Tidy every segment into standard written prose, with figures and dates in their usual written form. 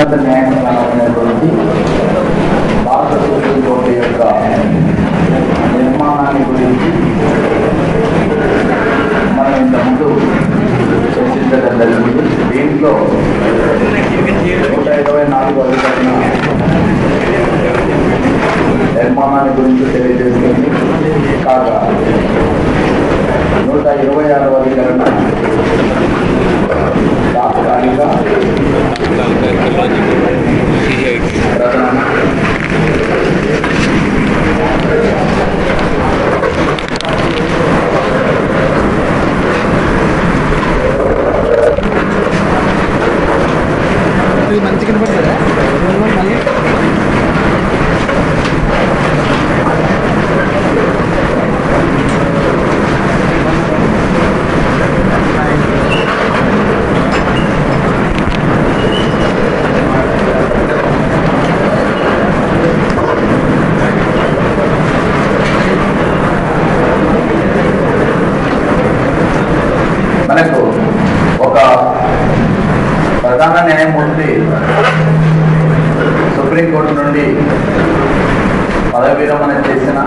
ఉన్నత న్యాయస్థానమైనటువంటి భారత సుప్రీంకోర్టు యొక్క నిర్మాణాన్ని గురించి మనం ఇంతకుముందు చర్చించడం జరిగింది. దీంట్లో 124వ అధికరణ నిర్మాణాన్ని గురించి తెలియజేస్తుంది. కాగా 126వ అధికరణ తాత్కాలిక ప్రధాన మంచిగా కనపడతారా మళ్ళీ మనకు ఒక ప్రధాన న్యాయమూర్తి సుప్రీంకోర్టు నుండి పదవి విరమణ చేసిన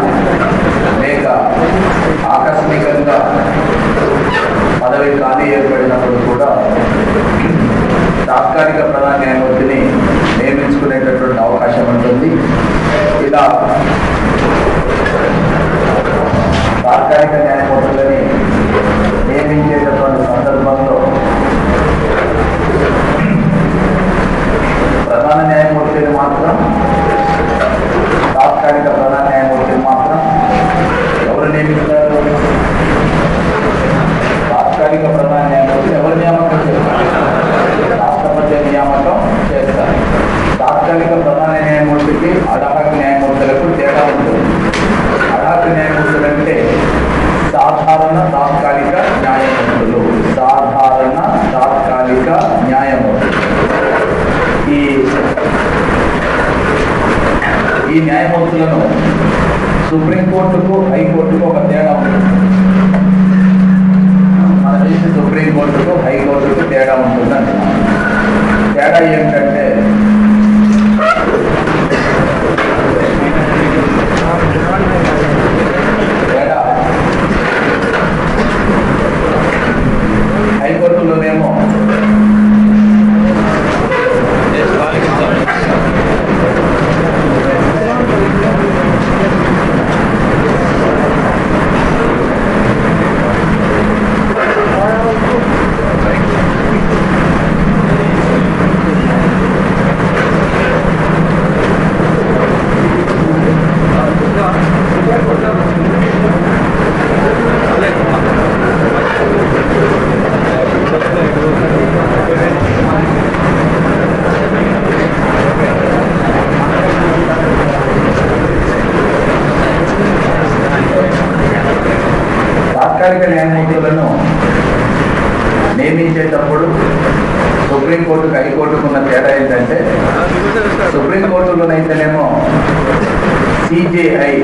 లేక ఆకస్మికంగా పదవి ఖాళీ ఏర్పడినప్పుడు కూడా తాత్కాలిక ప్రధాన న్యాయమూర్తిని నియమించుకునేటటువంటి అవకాశం ఉంటుంది. ఇలా తాత్కాలిక న్యాయమూర్తులని నియమించేటటువంటి సందర్భంలో ప్రధాన న్యాయమూర్తిని మాత్రం తాత్కాలిక ప్రధాన న్యాయమూర్తిని మాత్రం ఎవరు నియమిస్తారు? తాత్కాలిక ప్రధాన న్యాయమూర్తి ఎవరు నియామకం చేస్తారు? రాష్ట్రపతి నియామకం చేస్తారు. తాత్కాలిక ప్రధాన న్యాయమూర్తికి అడాహక్ న్యాయమూర్తులకు తేడా ఉంటుంది. అడాహక్ న్యాయమూర్తులు అంటే సాధారణ తాత్కాలిక న్యాయమూర్తులు. సాధారణ తాత్కాలిక న్యాయమూర్తులు. ఈ న్యాయమూర్తులను సుప్రీంకోర్టుకు హైకోర్టుకు ఒక తేడా ఉంటుంది. మన దేశ సుప్రీంకోర్టుకు హైకోర్టుకు తేడా ఉంటుందండి. తేడా ఏమిటంటే హైకోర్టులోనేమో తాత్కాలిక న్యాయమూర్తులను నియమించేటప్పుడు సుప్రీంకోర్టుకు హైకోర్టుకున్న తేడా ఏంటంటే సుప్రీంకోర్టులోనైతేనేమో సిజేఐ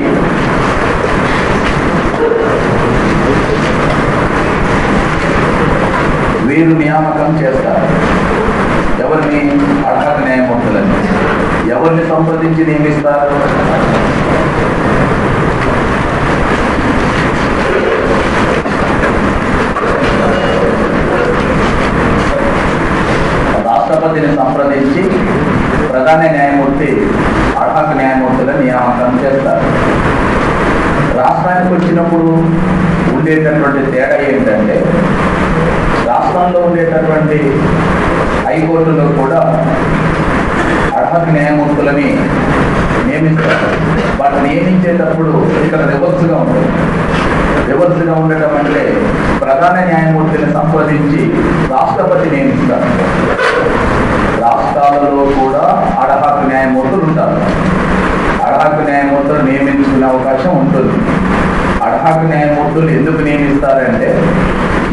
వీరు నియామకం చేస్తారు. ఎవరిని? అడాహక్ న్యాయమూర్తులని. ఎవరిని సంప్రదించి నియమిస్తారు? రాష్ట్రపతిని సంప్రదించి ప్రధాన న్యాయమూర్తి అడాహక్ న్యాయమూర్తులను నియామకం చేస్తారు. రాష్ట్రానికి వచ్చినప్పుడు ఉండేటటువంటి తేడా ఏంటంటే రాష్ట్రంలో ఉండేటటువంటి హైకోర్టులో కూడా అడాహక్ న్యాయమూర్తులని నియమిస్తారు. వాటిని నియమించేటప్పుడు ఇక్కడ రివర్స్గా ఉంటుంది. రివర్స్గా ఉండటం అంటే ప్రధాన న్యాయమూర్తిని సంప్రదించి రాష్ట్రపతి నియమిస్తారు. రాష్ట్రాలలో కూడా అడాహక్ న్యాయమూర్తులు ఉంటారు. అడాహక్ న్యాయమూర్తులు నియమించుకునే అవకాశం ఉంటుంది. అడాహక్ న్యాయమూర్తులు ఎందుకు నియమిస్తారంటే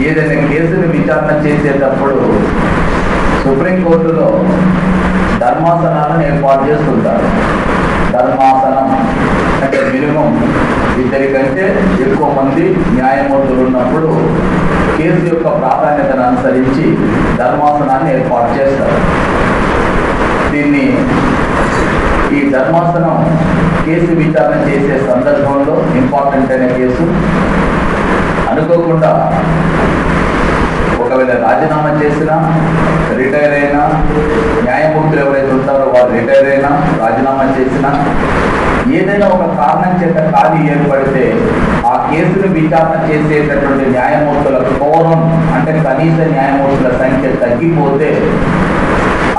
ఏదైనా కేసును విచారణ చేసేటప్పుడు సుప్రీంకోర్టులో ధర్మాసనాలను ఏర్పాటు చేస్తుంటారు. ధర్మాసనం అంటే మినిమం ఇద్దరికంటే ఎక్కువ మంది న్యాయమూర్తులు ఉన్నప్పుడు కేసు యొక్క ప్రాధాన్యతను అనుసరించి ధర్మాసనాన్ని ఏర్పాటు చేస్తారు. దీన్ని ఈ ధర్మాసనం కేసు విచారణ చేసే సందర్భంలో ఇంపార్టెంట్ అయిన కేసు అనుకోకుండా ఒకవేళ రాజీనామా చేసినా, రిటైర్ అయినా, న్యాయమూర్తులు ఎవరైతే ఉంటారో వారు రిటైర్ అయినా, రాజీనామా చేసినా, ఏదైనా ఒక కారణం చేత ఖాళీ ఏర్పడితే ఆ కేసును విచారణ చేసేటటువంటి న్యాయమూర్తుల కోరం అంటే కనీస న్యాయమూర్తుల సంఖ్య తగ్గిపోతే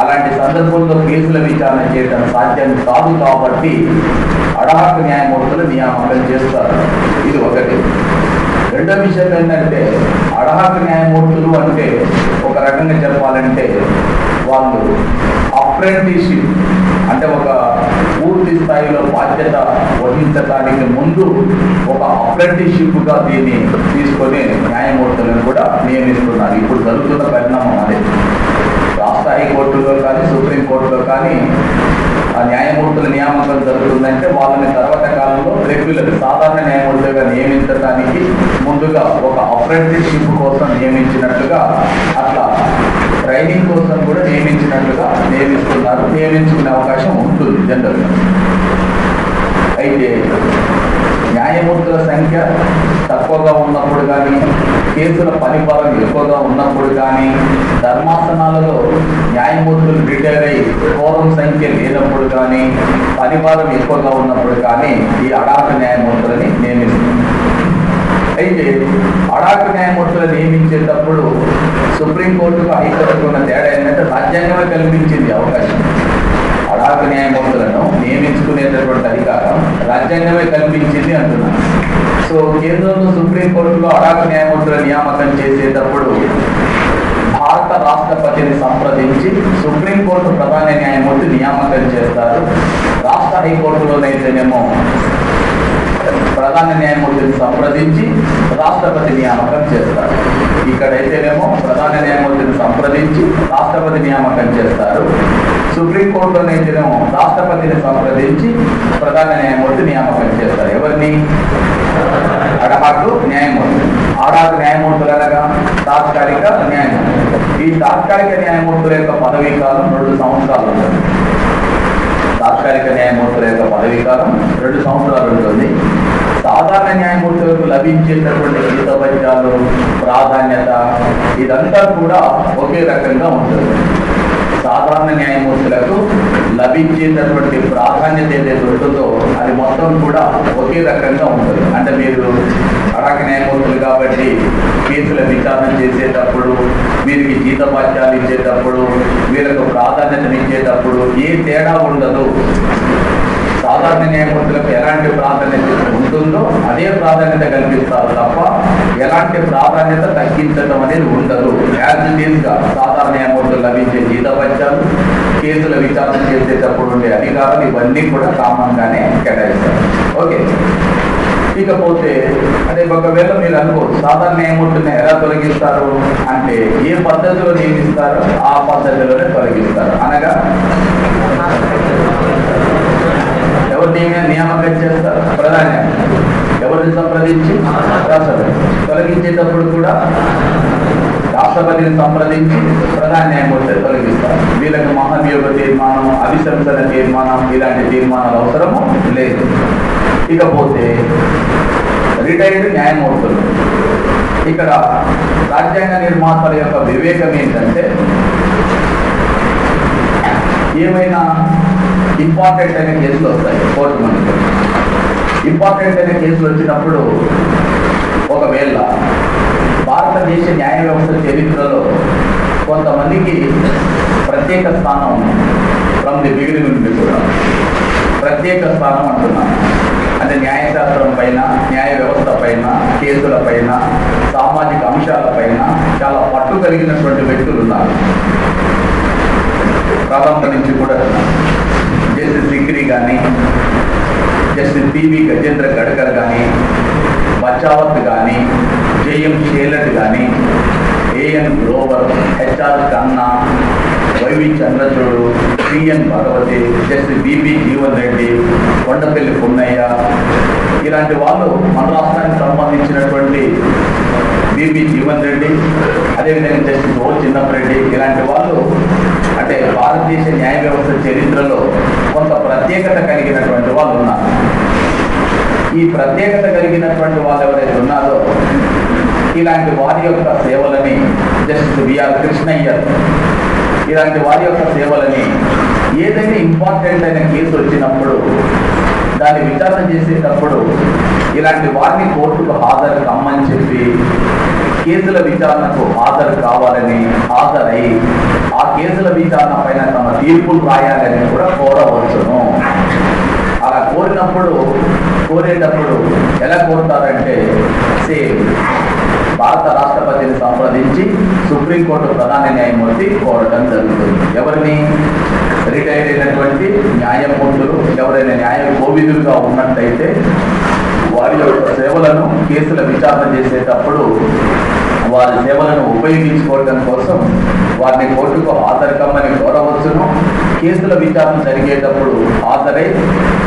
అలాంటి సందర్భంలో కేసుల విచారణ చేయడం సాధ్యం కాదు. కాబట్టి అడాహక న్యాయమూర్తులు నియామకం చేస్తారు. ఇది ఒకటి. రెండో విషయం ఏంటంటే అడాహక న్యాయమూర్తులు అంటే ఒక రకంగా చెప్పాలంటే వాళ్ళు అప్రెంటిస్షిప్ అంటే ఒక పూర్తి స్థాయిలో బాధ్యత వహించడానికి ముందు ఒక అప్రెంటిస్షిప్గా దీన్ని తీసుకొని న్యాయమూర్తులను కూడా నియమిస్తున్నారు. ఇప్పుడు జరుగుతున్న పరిణామం అదే. రాష్ట్ర హైకోర్టులో కానీ సుప్రీంకోర్టులో కానీ ఆ న్యాయమూర్తుల నియామకం జరుగుతుందంటే వాళ్ళని తర్వాత కాలంలో రెగ్యులర్ సాధారణ న్యాయమూర్తులుగా నియమించడానికి ముందుగా ఒక అప్రెంటిస్షిప్ కోసం నియమించినట్లుగా అట్లా ట్రైనింగ్ కోసం కూడా నియమించినట్లుగా నియమిస్తున్నారు. నియమించుకునే అవకాశం ఉంటుంది జనరల్గా. అయితే న్యాయమూర్తుల సంఖ్య తక్కువగా ఉన్నప్పుడు కానీ, కేసుల పనిభారం ఎక్కువగా ఉన్నప్పుడు కానీ, ధర్మాసనాలలో న్యాయమూర్తులు రిటైర్ అయ్యి కోరం సంఖ్య లేనప్పుడు కానీ, పనిభారం ఎక్కువగా ఉన్నప్పుడు కానీ ఈ అడాహక న్యాయమూర్తులని నియమిస్తున్నారు. అయితే అడాహక న్యాయమూర్తులు నియమించేటప్పుడు సుప్రీంకోర్టుకు హైకోర్టుకు ఉన్న తేడా ఏంటంటే రాజ్యాంగమే కల్పించింది అవకాశం. అడాహక న్యాయమూర్తులను నియమించుకునేటటువంటి అధికారం రాజ్యాంగమే కల్పించింది అంటున్నాను. సో కేంద్రంలో సుప్రీంకోర్టులో అడాహక న్యాయమూర్తుల నియామకం చేసేటప్పుడు భారత రాష్ట్రపతిని సంప్రదించి సుప్రీంకోర్టు ప్రధాన న్యాయమూర్తి నియామకం చేస్తారు. రాష్ట్ర హైకోర్టులోనైతేనేమో ప్రధాన న్యాయమూర్తిని సంప్రదించి రాష్ట్రపతి నియామకం చేస్తారు. ఇక్కడైతేనేమో ప్రధాన న్యాయమూర్తిని సంప్రదించి రాష్ట్రపతి నియామకం చేస్తారు. సుప్రీంకోర్టులోనైతేనేమో రాష్ట్రపతిని సంప్రదించి ప్రధాన న్యాయమూర్తి నియామకం చేస్తారు. ఎవరిని? అడాహక న్యాయమూర్తి. అడాహక న్యాయమూర్తులు అనగా తాత్కాలిక న్యాయమూర్తులు. ఈ తాత్కాలిక న్యాయమూర్తుల యొక్క పదవీ కాలం 2 సంవత్సరాలు ఉంటుంది. తాత్కాలిక న్యాయమూర్తుల యొక్క పదవీ కాలం 2 సంవత్సరాలు ఉంటుంది. సాధారణ న్యాయమూర్తులకు లభించేటటువంటి జీతభత్యాలు, ప్రాధాన్యత ఇదంతా కూడా ఒకే రకంగా ఉంటుంది. సాధారణ న్యాయమూర్తులకు లభించేటటువంటి ప్రాధాన్యత ఏదైతే ఉంటుందో అది మొత్తం కూడా ఒకే రకంగా ఉంటుంది. అంటే మీరు అడాహక న్యాయమూర్తులు కాబట్టి కేసుల విచారణ చేసేటప్పుడు, వీరికి జీతభత్యాలు ఇచ్చేటప్పుడు, వీళ్ళకు ప్రాధాన్యతను ఇచ్చేటప్పుడు ఏ తేడా ఉండదు. సాధారణ న్యాయమూర్తులకు ఎలాంటి ప్రాధాన్యత ఉంటుందో అదే ప్రాధాన్యత కల్పిస్తారు తప్ప ఎలాంటి ప్రాధాన్యత తగ్గించడం అనేది ఉండదు. యాజ్ ఇట్ ఈస్గా సాధారణ న్యాయమూర్తులు లభించే జీతభత్యాలు, కేసుల విచారణ చేసేటప్పుడు ఉండే అధికారులు ఇవన్నీ కూడా కామన్గానే కేటాయిస్తారు. ఓకే. ఇకపోతే అంటే ఒకవేళ మీరు అనుకోవచ్చు సాధారణ న్యాయమూర్తిని ఎలా తొలగిస్తారు అంటే ఏ పద్ధతిలో నియమిస్తారో ఆ పద్ధతిలోనే తొలగిస్తారు. అనగా ఎవరు నియామకం చేస్తారు? ప్రధాన. ఎవరిని సంప్రదించి? రాష్ట్రపతి. తొలగించేటప్పుడు కూడా రాష్ట్రపతిని సంప్రదించి ప్రధాన న్యాయమూర్తి తొలగిస్తారు. వీళ్ళకి మహాభియోగ తీర్మానం, అభిశంసన తీర్మానం ఇలాంటి తీర్మానాలు అవసరము లేదు. ఇకపోతే రిటైర్డ్ న్యాయమూర్తులు. ఇక్కడ రాజ్యాంగ నిర్మాతల యొక్క వివేకం ఏంటంటే ఏమైనా ఇంపార్టెంట్ అయిన కేసులు వస్తాయి కోర్టు మనకి. ఇంపార్టెంట్ అయిన కేసులు వచ్చినప్పుడు ఒకవేళ భారతదేశ న్యాయ వ్యవస్థ చరిత్రలో కొంతమందికి ప్రత్యేక స్థానం ఉంది. ఫ్రమ్ ది బిగినింగ్ నుండి కూడా ప్రత్యేక స్థానం అంటున్నాను. అంటే న్యాయశాస్త్రం పైన, న్యాయ వ్యవస్థ పైన, కేసుల పైన, సామాజిక అంశాల పైన చాలా పట్టు కలిగినటువంటి వ్యక్తులు ఉన్నారు. ప్రారంభం నుంచి కూడా జస్టిస్ సిక్రీ కానీ, జస్టిస్ పివి గజేంద్ర గడ్కర్ కానీ, బచావత్ కానీ, జేఎం షేలట్ కానీ, A N Grover, H R Khanna, Y V Chandrachud, C N Bhagwati, justice B B Jeevan Reddy, Kondapalli Punnaiah ఇలాంటి వాళ్ళు మన రాష్ట్రానికి సంబంధించినటువంటి బిబి జీవన్ రెడ్డి, అదేవిధంగా జస్టిస్ ఓ చిన్నపరెడ్డి ఇలాంటి వాళ్ళు అంటే అంటే భారతదేశ న్యాయ వ్యవస్థ చరిత్రలో కొంత ప్రత్యేకత కలిగినటువంటి వాళ్ళు ఉన్నారు. ఈ ప్రత్యేకత కలిగినటువంటి వాళ్ళు ఎవరైతే ఉన్నారో ఇలాంటి వారి యొక్క సేవలని జస్టిస్ బిఆర్ కృష్ణయ్యర్ ఇలాంటి వారి యొక్క సేవలని ఏదైనా ఇంపార్టెంట్ అయిన కేసు వచ్చినప్పుడు దాన్ని విచారణ చేసేటప్పుడు ఇలాంటి వారిని కోర్టుకు హాజరు కమ్మని చెప్పి కేసుల విచారణకు హాజరు కావాలని హాజరై ఆ కేసుల విచారణ పైన తమ తీర్పులు రాయాలని కూడా కోరవచ్చును. అలా కోరేటప్పుడు ఎలా కోరుతారంటే సేమ్ భారత రాష్ట్రపతిని సంప్రదించి సుప్రీంకోర్టు ప్రధాన న్యాయమూర్తి కోరడం జరుగుతుంది. ఎవరిని? రిటైర్ అయినటువంటి న్యాయమూర్తులు ఎవరైనా న్యాయ కోవిదులుగా ఉన్నట్టయితే వారి యొక్క సేవలను కేసుల విచారణ చేసేటప్పుడు వారి సేవలను ఉపయోగించుకోవడం కోసం వారిని కోర్టుకు హాజరు కమ్మని కోరవచ్చును. కేసుల విచారణ జరిగేటప్పుడు హాజరై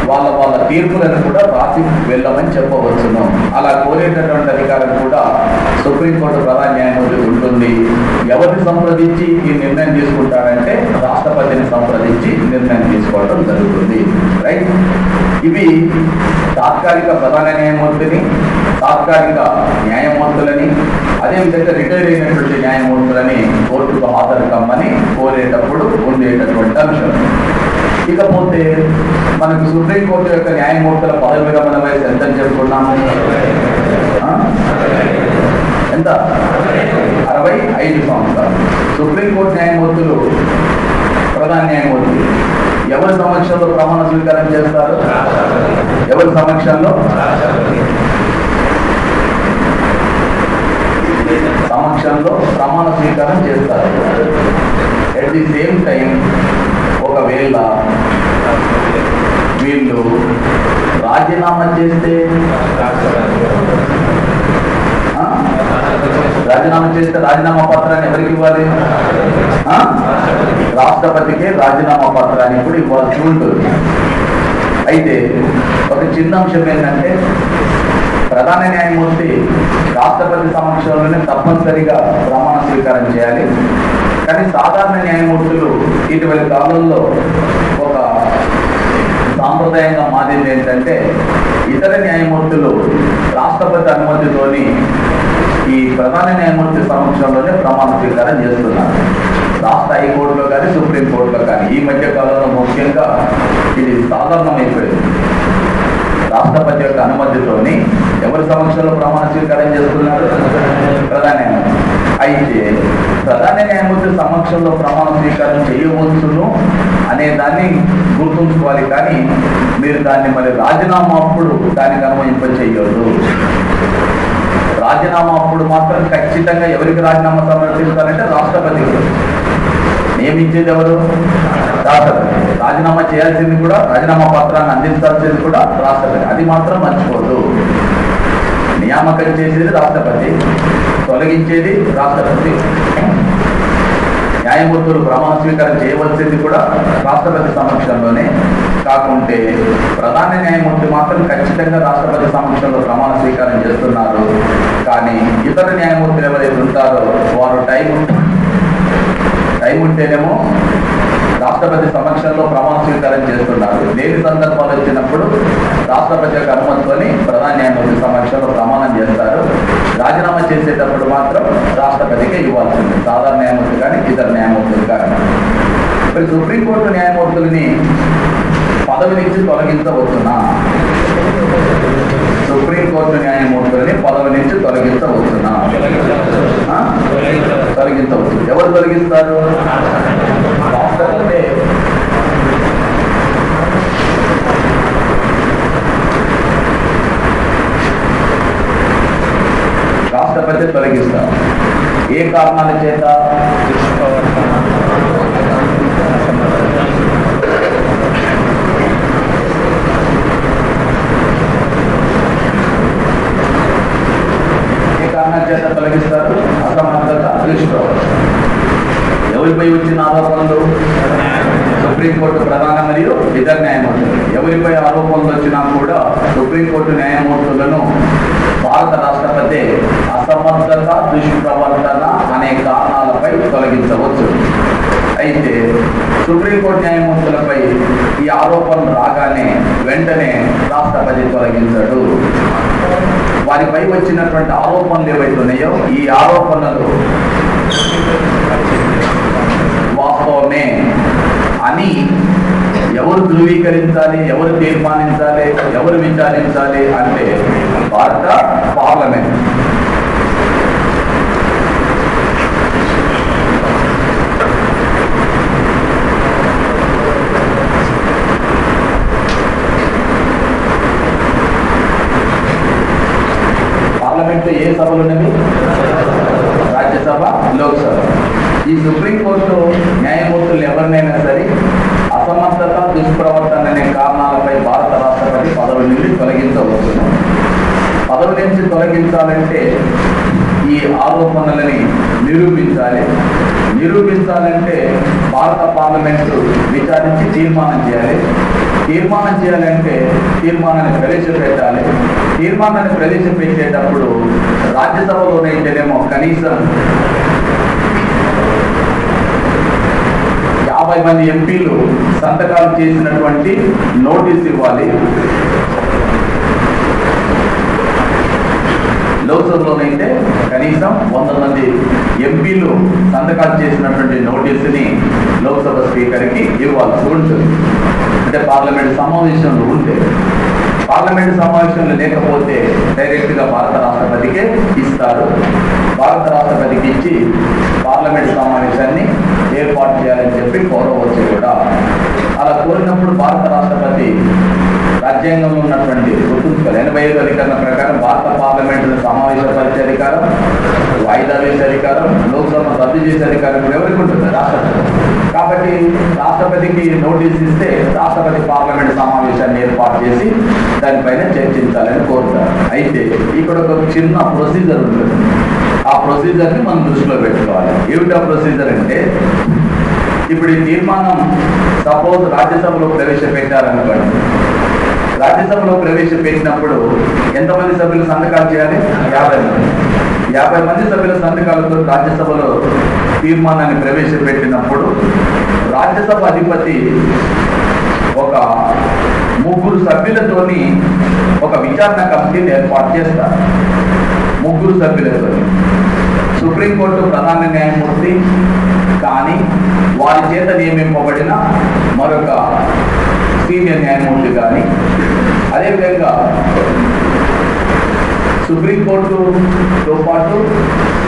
వాళ్ళ తీర్పులను కూడా రాసి వెళ్ళమని చెప్పవచ్చును. అలా కోరేటటువంటి అధికారం కూడా సుప్రీంకోర్టు ప్రధాన న్యాయమూర్తి ఉంటుంది. ఎవరిని సంప్రదించి ఈ నిర్ణయం తీసుకుంటారంటే రాష్ట్రపతిని సంప్రదించి నిర్ణయం తీసుకోవడం జరుగుతుంది. రైట్. ఇవి తాత్కాలిక ప్రధాన న్యాయమూర్తిని, తాత్కాలిక న్యాయమూర్తులని, అదేవిధంగా రిటైర్ అయినటువంటి న్యాయమూర్తులని కోర్టుకు హాజరు కమ్మని కోరేటప్పుడు ఉండేటటువంటి అంశం. ఇకపోతే మనకు సుప్రీంకోర్టు యొక్క న్యాయమూర్తుల పదవి విరమణ వయసు ఎంత చెప్పుకున్నాము? ఎంత? 65 సంవత్సరాలు. సుప్రీంకోర్టు న్యాయమూర్తులు ప్రధాన న్యాయమూర్తి ఎవరి సమక్షంలో ప్రమాణ స్వీకారం చేస్తారు? ఎవరి సమక్షంలో? ప్రమాణ స్వీకారం చేస్తారు. ఎట్ ది సేమ్ టైం ఒకవేళ వీళ్ళు రాజీనామా చేస్తే రాజీనామా పత్రాన్ని ఎవరికి ఇవ్వాలి? రాష్ట్రపతికే రాజీనామా పత్రాన్ని కూడా ఇవ్వాల్సి ఉంటుంది. అయితే ఒక చిన్న అంశం ఏంటంటే ప్రధాన న్యాయమూర్తి రాష్ట్రపతి సమక్షంలోనే తప్పనిసరిగా ప్రమాణ స్వీకారం చేయాలి. కానీ సాధారణ న్యాయమూర్తులు ఇటీవలి కాలంలో ఒక సాంప్రదాయంగా మారింది ఏంటంటే ఇతర న్యాయమూర్తులు రాష్ట్రపతి అనుమతితోని ఈ ప్రధాన న్యాయమూర్తి సమక్షంలోనే ప్రమాణ స్వీకారం చేస్తున్నారు. రాష్ట్ర హైకోర్టులో కానీ సుప్రీంకోర్టులో కానీ ఈ మధ్య కాలంలో ముఖ్యంగా ఇది సాధారణమైపోయింది. రాష్ట్రపతి యొక్క అనుమతితోని ఎవరి సమక్షంలో ప్రమాణ స్వీకారం చేస్తున్నారు? ప్రధాన న్యాయమూర్తి. అయితే ప్రధాన న్యాయమూర్తి సమక్షంలో ప్రమాణ స్వీకారం చేయవచ్చును అనే దాన్ని గుర్తుంచుకోవాలి. కానీ మీరు దాన్ని మరి రాజీనామా అప్పుడు దానికి అన్వయింప చేయొద్దు. రాజీనామా అప్పుడు మాత్రం ఖచ్చితంగా ఎవరికి రాజీనామా సమర్పిస్తారంటే రాష్ట్రపతికి. నియమించేది ఎవరు? రాష్ట్రపతి. రాజీనామా చేయాల్సింది కూడా, రాజీనామా పత్రాన్ని అందించాల్సింది కూడా రాష్ట్రపతి. అది మాత్రం మర్చిపోదు. నియామకం చేసేది రాష్ట్రపతి, తొలగించేది రాష్ట్రపతి. న్యాయమూర్తులు ప్రమాణ స్వీకారం చేయవలసింది కూడా రాష్ట్రపతి సమక్షంలోనే. కాకుంటే ప్రధాన న్యాయమూర్తి మాత్రం ఖచ్చితంగా రాష్ట్రపతి సమక్షంలో ప్రమాణ స్వీకారం చేస్తున్నారు. కానీ ఇతర న్యాయమూర్తులు ఎవరైతే ఉంటారో వారు టైం ఉంటేనేమో రాష్ట్రపతి సమక్షంలో ప్రమాణ స్వీకారం చేస్తున్నారు. లేని సందర్భాలు వచ్చినప్పుడు రాష్ట్రపతి యొక్క అనుమతితోని ప్రధాన న్యాయమూర్తి సమక్షంలో ప్రమాణం చేస్తారు. రాజీనామా చేసేటప్పుడు మాత్రం రాష్ట్రపతికే ఇవ్వాల్సింది, సాధారణ న్యాయమూర్తి కానీ ఇతర న్యాయమూర్తులు కానీ. మరి సుప్రీంకోర్టు న్యాయమూర్తులని పదవి నుంచి తొలగించవచ్చునా? సుప్రీంకోర్టు న్యాయమూర్తులని పదవి నుంచి తొలగించవచ్చునా? తొలగించవచ్చు. ఎవరు తొలగిస్తారు? రాష్ట్రపతి. రాష్ట్రపతి తొలగిస్తారు. ఏ కారణాల చేత? చేత తొలగిస్తారు. అసమర్థత, అదృష్టం. ఎవరిపై వచ్చిన ఆరోపణలు? సుప్రీంకోర్టు ప్రధాన మరియు ఇతర న్యాయమూర్తులు. ఎవరిపై ఆరోపణలు వచ్చినా కూడా సుప్రీంకోర్టు న్యాయమూర్తులను భారత రాష్ట్రపతి అసమర్థత, దుష్ప్రవర్తన అనే కారణాలపై తొలగించవచ్చు. అయితే సుప్రీంకోర్టు న్యాయమూర్తులపై ఈ ఆరోపణలు రాగానే వెంటనే రాష్ట్రపతి తొలగించాడు. వారిపై వచ్చినటువంటి ఆరోపణలు ఏవైతే ఉన్నాయో ఈ ఆరోపణలు వాస్తవమే అని ఎవరు ధృవీకరించాలి, ఎవరు తీర్మానించాలి, ఎవరు విచారించాలి అంటే భారత పార్లమెంట్. పార్లమెంట్లో ఏ సభలు ఉన్నవి? రాజ్యసభ, లోక్సభ. ఈ సుప్రీంకోర్టు న్యాయమూర్తులు ఎవరినైనా సరే అసమర్థత, దుష్ప్రవర్తన అనే కారణాలపై భారత రాష్ట్రపతి పదవి నుండి తొలగించవచ్చును. పదవి నుంచి తొలగించాలంటే ఈ ఆరోపణలని నిరూపించాలంటే భారత పార్లమెంటు విచారించి తీర్మానం చేయాలి. తీర్మానం చేయాలంటే తీర్మానాన్ని ప్రవేశపెట్టాలి. తీర్మానాన్ని ప్రవేశపెట్టేటప్పుడు రాజ్యసభలోనైతేనేమో కనీసం 50 మంది ఎంపీలు సంతకాలు చేసినటువంటి నోటీస్ ఇవ్వాలి. లోక్సభలోనైతే కనీసం 100 మంది ఎంపీలు సంతకాలు చేసినటువంటి నోటీసుని లోక్సభ స్పీకర్కి ఇవ్వాల్సి ఉంటుంది. అంటే పార్లమెంట్ సమావేశంలో ఉంటే. పార్లమెంట్ సమావేశంలో లేకపోతే డైరెక్ట్గా భారత రాష్ట్రపతికే ఇస్తారు. భారత రాష్ట్రపతికి ఇచ్చి పార్లమెంట్ సమావేశాన్ని ఏర్పాటు చేయాలని చెప్పి కోరవచ్చు కూడా. అలా కోరినప్పుడు భారత రాష్ట్రపతి రాజ్యాంగంలో ఉన్నటువంటి 85వ అధికరణ ప్రకారం భారత పార్లమెంటును సమావేశపరిచే అధికారం, వాయిదా వేసే అధికారం, లోక్సభ రద్దు చేసే అధికారం కూడా ఎవరికి ఉంటుంది? రాష్ట్రపతి. కాబట్టి రాష్ట్రపతికి నోటీస్ ఇస్తే రాష్ట్రపతి పార్లమెంట్ సమావేశాన్ని ఏర్పాటు చేసి దానిపైన చర్చించాలని కోరుతారు. అయితే ఇక్కడ ఒక చిన్న ప్రొసీజర్ ఉంటుంది. ఆ ప్రొసీజర్ని మనం దృష్టిలో పెట్టుకోవాలి. ఏమిటా ప్రొసీజర్ అంటే, ఇప్పుడు ఈ తీర్మానం సపోజ్ రాజ్యసభలో ప్రవేశపెట్టారనుకోండి. రాజ్యసభలో ప్రవేశపెట్టినప్పుడు ఎంతమంది సభ్యులు సంతకాలు చేయాలి? 50 మంది. 50 మంది సభ్యుల సంతకాలతో రాజ్యసభలో తీర్మానాన్ని ప్రవేశపెట్టినప్పుడు రాజ్యసభ అధిపతి ఒక 3 సభ్యులతోని ఒక విచారణ కమిటీని ఏర్పాటు చేస్తారు. 3 సభ్యులతో సుప్రీంకోర్టు ప్రధాన న్యాయమూర్తి కానీ వారి చేత నియమింపబడిన మరొక సీనియర్ న్యాయమూర్తి కానీ, అదేవిధంగా సుప్రీంకోర్టుతో పాటు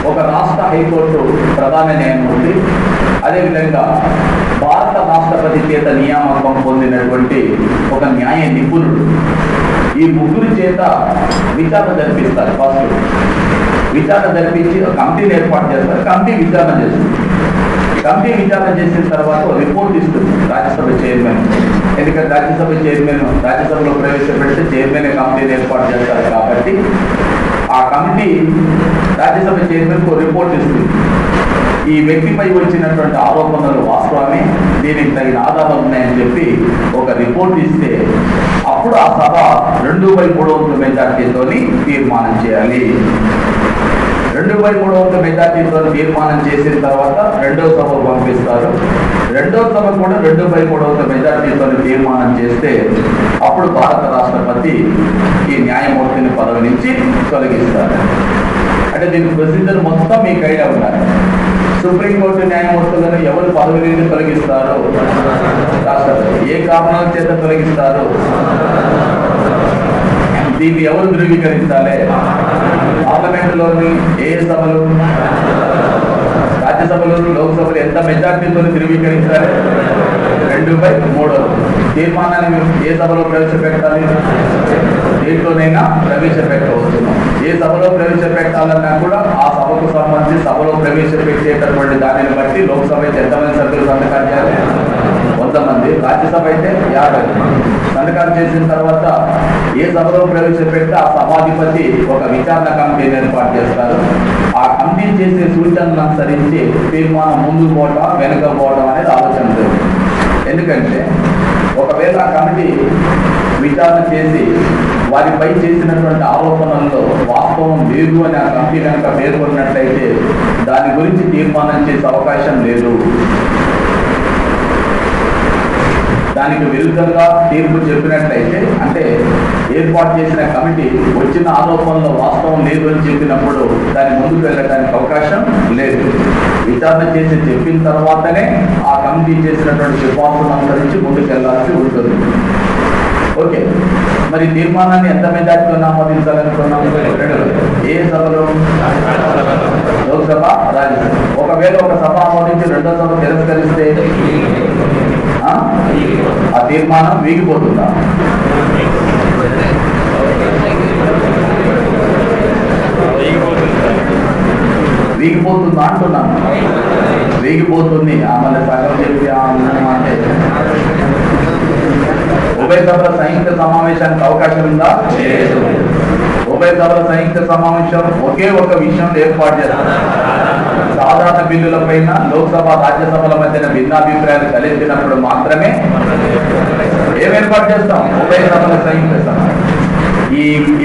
ఒక రాష్ట్ర హైకోర్టు ప్రధాన న్యాయమూర్తి, అదేవిధంగా భారత రాష్ట్రపతి చేత నియామకం పొందినటువంటి ఒక న్యాయ నిపుణుడు, ఈ 3 చేత విచారణ జరిపిస్తారు. ఫస్ట్ విచారణ జరిపించి కమిటీని ఏర్పాటు చేస్తారు. కమిటీ విచారణ చేస్తుంది. కమిటీ విచారణ చేసిన తర్వాత రిపోర్ట్ ఇస్తుంది రాజ్యసభ చైర్మన్. ఎందుకంటే రాజ్యసభలో ప్రవేశపెడితే చైర్మన్ కమిటీని ఏర్పాటు చేస్తారు కాబట్టి ఆ కమిటీ రాజ్యసభ చైర్మన్కు రిపోర్ట్ ఇస్తుంది. ఈ వ్యక్తిపై వచ్చినటువంటి ఆరోపణలు వాస్తవమే, దీనికి తగిన ఆధారాలు ఉన్నాయని చెప్పి ఒక రిపోర్ట్ ఇస్తే అప్పుడు ఆ సభ 2/3 మెజార్టీతో తీర్మానం చేయాలి. 2/3 మెజార్టీతో తీర్మానం చేసిన తర్వాత రెండవ సభకు పంపిస్తారు. రెండవ సభ కూడా 2/3 మెజార్టీతో తీర్మానం చేస్తే అప్పుడు భారత రాష్ట్రపతి ఈ న్యాయమూర్తిని పదవి నుంచి తొలగిస్తారు. అంటే దీని ప్రొసీజర్ మొత్తం మీకు ఐడియా ఉండాలి. సుప్రీంకోర్టు న్యాయమూర్తులను ఎవరు పదవి నుండి తొలగిస్తారు? రాష్ట్రపతి. ఏ కారణాల చేత తొలగిస్తారు? దీన్ని ఎవరు ధృవీకరించాలి? పార్లమెంటులోని ఏ సభలు? రాజ్యసభలు, లోక్సభలు ఎంత మెజార్టీతో ధృవీకరించాలి? 2/3. తీర్మానాన్ని ఏ సభలో ప్రవేశపెట్టాలి? దేంట్లోనైనా ప్రవేశపెట్టవచ్చు. ఏ సభలో ప్రవేశపెట్టాలన్నా కూడా ఆ సభకు సంబంధించి సభలో ప్రవేశపెట్టేటటువంటి దానిని బట్టి లోక్సభ అయితే ఎంతమంది సభ్యులు సంతకాలు చేయాలి? 100 మంది. రాజ్యసభ అయితే 50. సంతకాలు చేసిన తర్వాత ఏ సభలో ప్రవేశపెడితే ఆ సభాధిపతి ఒక విచారణ కమిటీని ఏర్పాటు చేస్తారు. ఆ కమిటీ చేసే సూచనలను అనుసరించి తీర్మానం ముందుకు పోవడం వెనుక పోవడం అనేది ఆలోచన జరుగుతుంది. ఎందుకంటే ఒకవేళ ఆ కమిటీ విచారణ చేసి వారిపై చేసినటువంటి ఆరోపణల్లో వాస్తవం లేదు అని ఆ కమిటీ కనుక పేర్కొన్నట్లయితే దాని గురించి తీర్మానం చేసే అవకాశం లేదు. దానికి విరుద్ధంగా తీర్పు చెప్పినట్లయితే, అంటే ఏర్పాటు చేసిన కమిటీ వచ్చిన ఆరోపణలో వాస్తవం లేదు అని చెప్పినప్పుడు దాని ముందుకు వెళ్ళడానికి అవకాశం లేదు. విచారణ చేసి చెప్పిన తర్వాతనే ఆ కమిటీ చేసినటువంటి సిఫార్సులను అనుసరించి ముందుకు వెళ్లాల్సి ఉంటుంది. ఓకే, మరి తీర్మానాన్ని ఎంత మెజార్టీతో ఆమోదించాలనుకున్నాం? ఏ సభలో? లోక్సభ, రాజ్యసభ. ఒకవేళ ఒక సభ ఆమోదించి రెండో సభ తిరస్కరిస్తే ఆ తీర్మానం వీగిపోతుందా? వీగిపోతుందా అంటున్నాను. వీగిపోతుంది. మళ్ళీ సగం చెప్పి అంటే ఉభయ సభల సంయుక్త సమావేశానికి అవకాశం ఉందా? ఉభయ సభల సంయుక్త సమావేశం ఒకే ఒక విషయంలో ఏర్పాటు చేస్తారు. సాధారణ బిల్లుల పైన లోక్సభ, రాజ్యసభల మధ్యన భిన్నాభిప్రాయాలు తలెత్తినప్పుడు మాత్రమే ఏం ఏర్పాటు చేస్తాం? ఉభయ సభల సంయుక్త సమావేశం.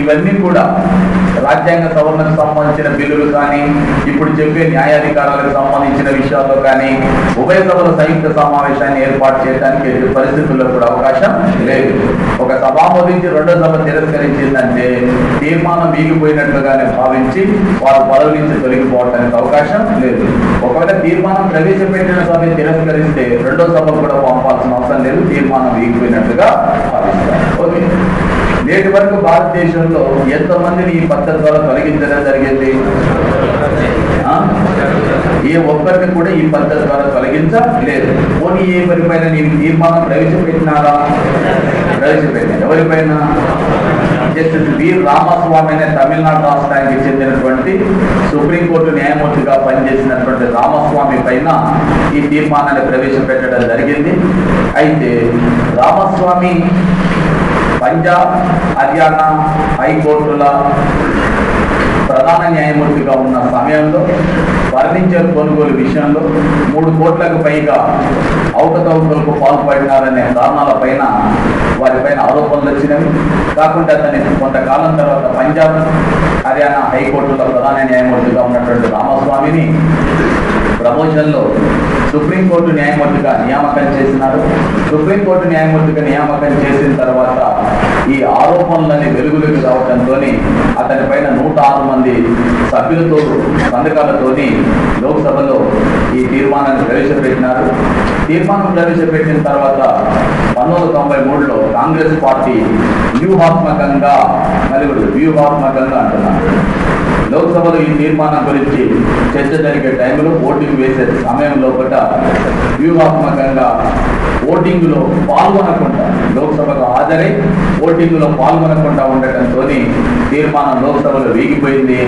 ఇవన్నీ కూడా రాజ్యాంగ సవరణకు సంబంధించిన బిల్లులు కానీ, ఇప్పుడు చెప్పే న్యాయాధికారాలకు సంబంధించిన విషయాల్లో కానీ ఉభయ సభల సంయుక్త సమావేశాన్ని ఏర్పాటు చేయడానికి ఎట్టి పరిస్థితుల్లో కూడా అవకాశం లేదు. ఒక సభ ఆమోదించి రెండో సభ తిరస్కరించిందంటే తీర్మానం వీగిపోయినట్లుగానే భావించి వారు పదవి నుంచి తొలగిపోవడానికి అవకాశం లేదు. ఒకవేళ తీర్మానం ప్రవేశపెట్టిన సభ తిరస్కరిస్తే రెండో సభ కూడా పంపాల్సిన అవసరం లేదు, తీర్మానం వీగిపోయినట్లుగా భావిస్తారు. ఓకే, నేటి వరకు భారతదేశంలో ఎంతమందిని ఈ పద్ధతి ద్వారా తొలగించడం జరిగింది? ఏ ఒక్కరిని కూడా ఈ పద్ధతి ద్వారా తొలగించలేదు. పోనీ ఏ ఎవరిపైన నేను తీర్మానం ప్రవేశపెట్టినారా? ప్రవేశపెట్టిన ఎవరిపైన? జస్టిస్ వి రామస్వామి అనే తమిళనాడు రాష్ట్రానికి చెందినటువంటి సుప్రీంకోర్టు న్యాయమూర్తిగా పనిచేసినటువంటి రామస్వామి పైన ఈ తీర్మానాన్ని ప్రవేశపెట్టడం జరిగింది. అయితే రామస్వామి పంజాబ్, హర్యానా హైకోర్టుల ప్రధాన న్యాయమూర్తిగా ఉన్న సమయంలో ఫర్నిచర్ కొనుగోలు విషయంలో 3 కోట్లకు పైగా అవకతవకలకు పాల్పడినారనే కారణాలపైన వారిపైన ఆరోపణలు వచ్చినవి. కాకుండా అతని కొంతకాలం తర్వాత పంజాబ్, హర్యానా హైకోర్టుల ప్రధాన న్యాయమూర్తిగా ఉన్నటువంటి రామస్వామిని ప్రమోషన్లో సుప్రీంకోర్టు న్యాయమూర్తిగా నియామకం చేసినారు. సుప్రీంకోర్టు న్యాయమూర్తిగా నియామకం చేసిన తర్వాత ఈ ఆరోపణలన్నీ వెలుగులోకి రావడంతో అతని పైన 106 మంది సభ్యులతో సంతకాలతోని లోక్సభలో ఈ తీర్మానాన్ని ప్రవేశపెట్టినారు. తీర్మానం ప్రవేశపెట్టిన తర్వాత 1993లో కాంగ్రెస్ పార్టీ వ్యూహాత్మకంగా అంటున్నారు. లోక్సభలో ఈ తీర్మానం గురించి చర్చ జరిగే టైంలో, ఓటింగ్ వేసే సమయంలో కూడా వ్యూహాత్మకంగా ఓటింగ్లో పాల్గొనకుండా, లోక్సభకు హాజరై ఓటింగ్లో పాల్గొనకుండా ఉండటంతో తీర్మానం లోక్సభలో వీగిపోయింది.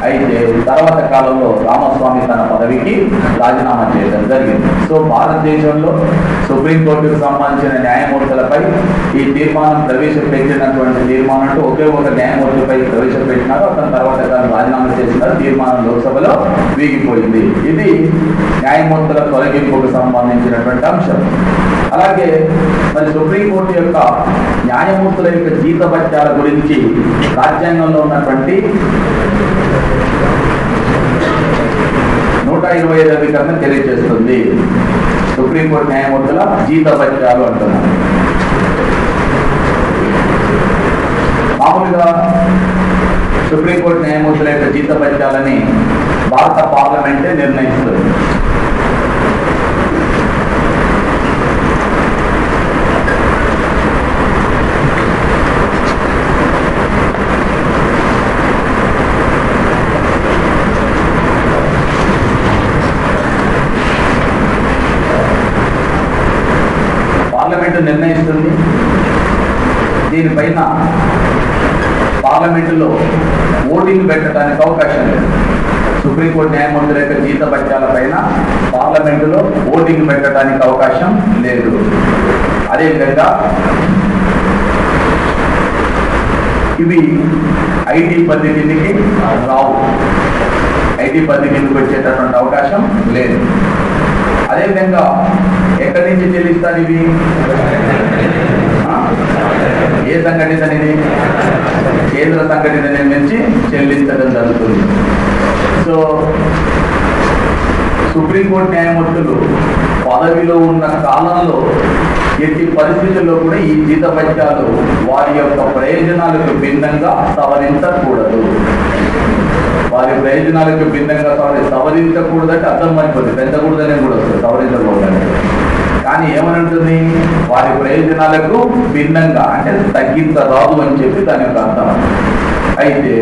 అయితే తర్వాత కాలంలో రామస్వామి తన పదవికి రాజీనామా చేయడం జరిగింది. సో భారతదేశంలో సుప్రీంకోర్టుకు సంబంధించిన న్యాయమూర్తులపై ఈ తీర్మానం ప్రవేశపెట్టినటువంటి తీర్మానం ఒకే ఒక న్యాయమూర్తిపై ప్రవేశపెట్టినారు. అతని తర్వాత తను రాజీనామా చేసినారు. తీర్మానం లోక్సభలో వీగిపోయింది. ఇది న్యాయమూర్తుల తొలగింపుకు సంబంధించినటువంటి అంశం. అలాగే మరి సుప్రీంకోర్టు యొక్క న్యాయమూర్తుల యొక్క జీతభత్యాల గురించి రాజ్యాంగంలో ఉన్నటువంటి 125వ అధికరణం తెలియజేస్తుంది. సుప్రీంకోర్టు న్యాయమూర్తుల జీతభత్యాలు అంటున్నారు. మామూలుగా సుప్రీంకోర్టు న్యాయమూర్తుల యొక్క జీతభత్యాలని భారత పార్లమెంటే నిర్ణయిస్తుంది. నిర్ణయిస్తుంది. దీనిపైన పార్లమెంటులో ఓటింగ్ పెట్టడానికి అవకాశం లేదు. సుప్రీంకోర్టు న్యాయమూర్తుల యొక్క జీతభత్యాల పైన పార్లమెంటులో ఓటింగ్ పెట్టడానికి అవకాశం లేదు. అదేవిధంగా ఇవి ఐటీ పద్ధతికి రావు. ఐటీ పద్ధతికి వచ్చేటటువంటి అవకాశం లేదు. అదేవిధంగా ఎక్కడి నుంచి చెల్లిస్తారు ఇవి? ఏ సంఘటన అనేది? కేంద్ర సంఘటన నుంచి చెల్లించడం జరుగుతుంది. సో సుప్రీంకోర్టు న్యాయమూర్తులు పదవిలో ఉన్న కాలంలో ఎట్టి పరిస్థితుల్లో కూడా ఈ జీతభత్యాలు వారి యొక్క ప్రయోజనాలకు భిన్నంగా సవరించకూడదు. వారి ప్రయోజనాలకు భిన్నంగా సవరించకూడదంటే అర్థం అయిపోతుంది, పెంచకూడదనే కూడా వస్తుంది, సవరించకూడదంటే. కానీ ఏమనంటుంది, వారి ప్రయోజనాలకు భిన్నంగా అంటే తగ్గించరాదు అని చెప్పి దాని యొక్క అర్థం. అయితే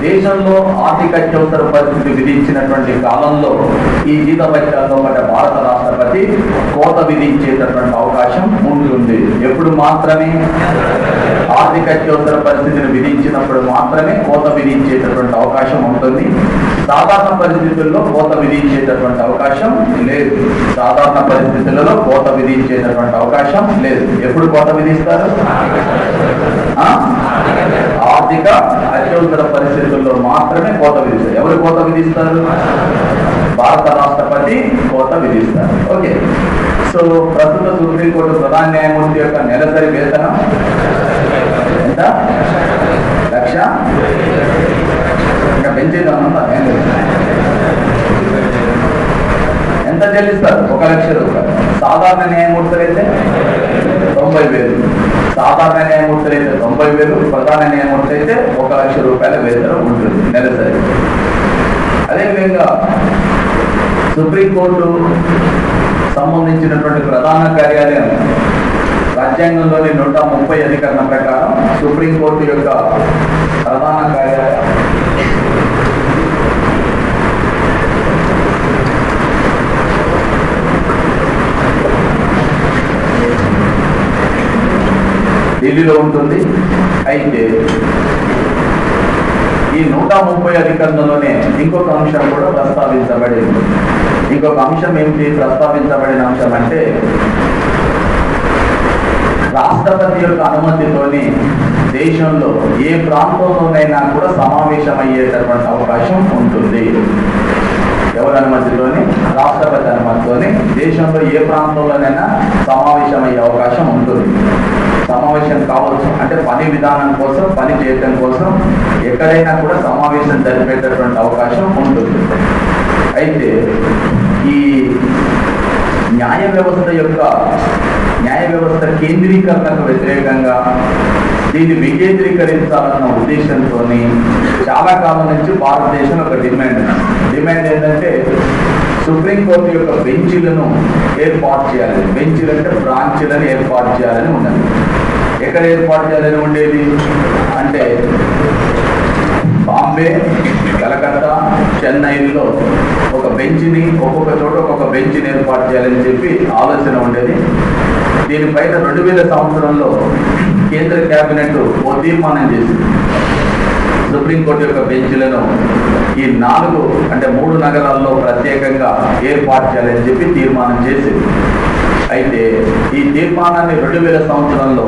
దేశంలో ఆర్థిక అత్యవసర పరిస్థితి విధించినటువంటి కాలంలో ఈ జీతభత్యాల్లో పడ్డ భారత రాష్ట్రపతి కోత విధించేటటువంటి అవకాశం ఉంటుంది. ఎప్పుడు మాత్రమే ఆర్థిక అత్యవసర పరిస్థితిని విధించినప్పుడు మాత్రమే కోత విధించేటటువంటి అవకాశం ఉంటుంది. సాధారణ పరిస్థితుల్లో కోత విధించేటటువంటి అవకాశం లేదు. సాధారణ పరిస్థితులలో కోత విధించేటటువంటి అవకాశం లేదు. ఎప్పుడు కోత విధిస్తారు? ఆర్థిక అత్యవసర పరిస్థితుల్లో మాత్రమే కోత విధిస్తారు. ఎవరు కోత విధిస్తారు? భారత రాష్ట్రపతి కోత విధిస్తారు. ఓకే. సో ప్రస్తుత సుప్రీంకోర్టు ప్రధాన న్యాయమూర్తి యొక్క నెలసరి వేతనం ఎంత? 1,00,000. ఇంకా పెంచేదామన్నా ఎంత చెల్లిస్తారు? 1,00,000 రూపాయలు. సాధారణ న్యాయమూర్తులు అయితే 90,000. సాధారణ న్యాయమూర్తులు అయితే 90,000, ప్రధాన న్యాయమూర్తి అయితే 1,00,000 రూపాయల వేతనం ఉంటుంది నెలసరి. అదేవిధంగా సుప్రీంకోర్టు సంబంధించినటువంటి ప్రధాన కార్యాలయం రాజ్యాంగంలోని 130 అధికరణ ప్రకారం సుప్రీంకోర్టు యొక్క ప్రధాన కార్యాలయం ఢిల్లీలో ఉంటుంది. అయితే ఈ 130 అధికరణలోనే ఇంకొక అంశం కూడా ప్రస్తావించబడింది. ఇంకొక అంశం ఏమిటి ప్రస్తావించబడిన అంశం అంటే, రాష్ట్రపతి యొక్క అనుమతితోని దేశంలో ఏ ప్రాంతంలోనైనా కూడా సమావేశమయ్యేటటువంటి అవకాశం ఉంటుంది. ఎవరి అనుమతితోని? రాష్ట్రపతి అనుమతితోని దేశంలో ఏ ప్రాంతంలోనైనా సమావేశమయ్యే అవకాశం ఉంటుంది. సమావేశం కావచ్చు అంటే పని విధానం కోసం, పని చేయడం కోసం ఎక్కడైనా కూడా సమావేశం జరిపేటటువంటి అవకాశం ఉంటుంది. అయితే ఈ న్యాయ వ్యవస్థ కేంద్రీకరణకు వ్యతిరేకంగా దీన్ని వికేంద్రీకరించాలన్న ఉద్దేశంతో చాలా కాలం నుంచి భారతదేశంలో ఒక డిమాండ్ ఏంటంటే, సుప్రీంకోర్టు యొక్క బెంచీలను ఏర్పాటు చేయాలి. బెంచీలు అంటే బ్రాంచీలను ఏర్పాటు చేయాలని ఉన్నది. ఎక్కడ ఏర్పాటు చేయాలని ఉండేది అంటే బాంబే, కలకత్తా, చెన్నైలో ఒక బెంచ్ని, ఒక్కొక్క చోట ఒక్కొక్క బెంచ్ని ఏర్పాటు చేయాలని చెప్పి ఆలోచన ఉండేది. దీనిపైన 2000 సంవత్సరంలో కేంద్ర కేబినెట్ ఓ తీర్మానం చేసింది. సుప్రీంకోర్టు యొక్క బెంచ్లను ఈ 3 నగరాల్లో ప్రత్యేకంగా ఏర్పాటు చేయాలని చెప్పి తీర్మానం చేసింది. అయితే ఈ తీర్మానాన్ని 2000 సంవత్సరంలో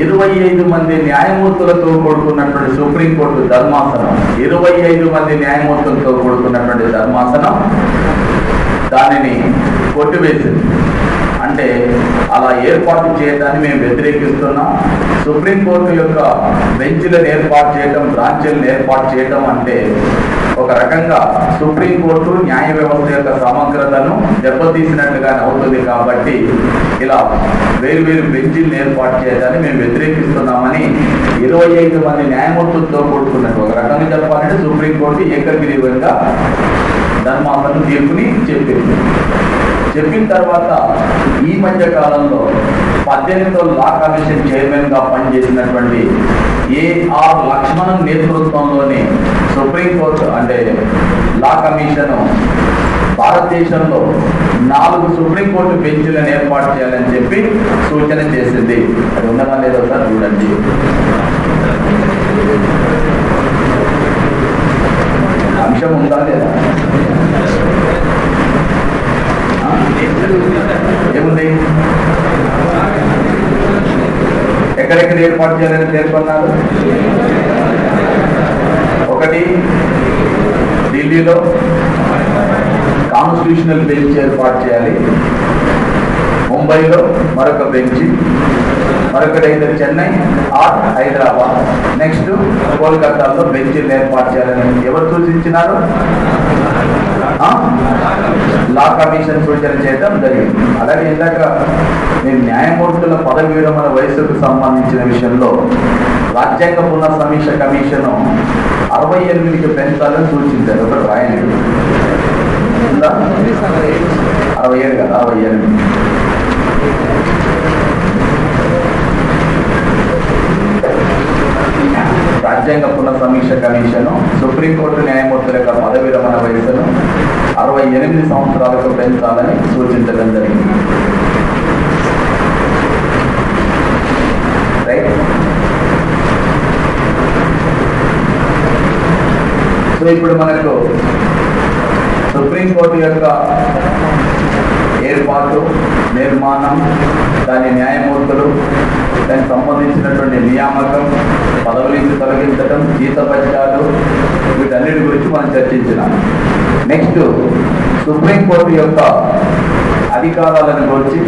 25 మంది న్యాయమూర్తులతో కూడుకున్నటువంటి సుప్రీంకోర్టు ధర్మాసనం, 25 మంది న్యాయమూర్తులతో కూడుకున్నటువంటి ధర్మాసనం దానిని కొట్టివేసింది. అంటే అలా ఏర్పాటు చేయడాన్ని మేము వ్యతిరేకిస్తున్నాం. సుప్రీంకోర్టు యొక్క బెంచ్లను ఏర్పాటు చేయడం, బ్రాంచీలను ఏర్పాటు చేయడం అంటే ఒక రకంగా సుప్రీంకోర్టు న్యాయ వ్యవస్థ యొక్క సమగ్రతను దెబ్బతీసినట్టుగానే అవుతుంది. కాబట్టి ఇలా వేరు బెంచీలను ఏర్పాటు చేయడాన్ని మేము వ్యతిరేకిస్తున్నామని 25 మంది న్యాయమూర్తులతో కూడుకున్నట్టు ఒక రకంగా చెప్పాలంటే సుప్రీంకోర్టు ఏకగ్రీవంగా ధర్మాసనం తీర్పుని చెప్పింది. చెప్పిన తర్వాత ఈ మధ్య కాలంలో 18వ లా కమిషన్ చైర్మన్ గా పనిచేసినటువంటి ఏఆర్ లక్ష్మణన్ నేతృత్వంలోని సుప్రీంకోర్టు అంటే లా కమిషన్ భారతదేశంలో 4 సుప్రీంకోర్టు బెంచ్లను ఏర్పాటు చేయాలని చెప్పి సూచన చేసింది. అది ఉన్నదా లేదో సార్ చూడండి. అంశం ఉందా లేదా? ఏముంది? ఎక్కడెక్కడ ఏర్పాటు చేయాలని పేర్కొన్నారు? 1 ఢిల్లీలో కాన్స్టిట్యూషనల్ బెంచ్ ఏర్పాటు చేయాలి. ముంబైలో మరొక బెంచ్, మరొకటి అయితే చెన్నై ఆర్ హైదరాబాద్, నెక్స్ట్ కోల్కతాలో బెంచీలు ఏర్పాటు చేయాలని ఎవరు సూచించినారు? లా కమిషన్ సూచన చేయడం జరిగింది. అలాగే ఇందాక నేను న్యాయమూర్తుల పదవి విరమణ వయసుకు సంబంధించిన విషయంలో రాజ్యాంగ పునఃసమీక్ష కమిషన్ 68కి పెంచాలని సూచించారు. ఒకటి రాయలేదు 67 కదా 68. రాజ్యాంగ పునఃసమీక్ష కమిషన్ సుప్రీంకోర్టు న్యాయమూర్తుల యొక్క పదవి విరమణ వయసును 68 సంవత్సరాలకు పెంచాలని సూచించడం జరిగింది. రైట్. సో ఇప్పుడు మనకు సుప్రీంకోర్టు యొక్క ఏర్పాటు, నిర్మాణం, దాని న్యాయమూర్తులు, దానికి సంబంధించినటువంటి నియామకం, పదవుల నుంచి తొలగించడం, జీతభత్యాలు, వీటన్నిటి గురించి మనం చర్చించినాం. నెక్స్ట్ సుప్రీంకోర్టు యొక్క అధికారాలను గురించి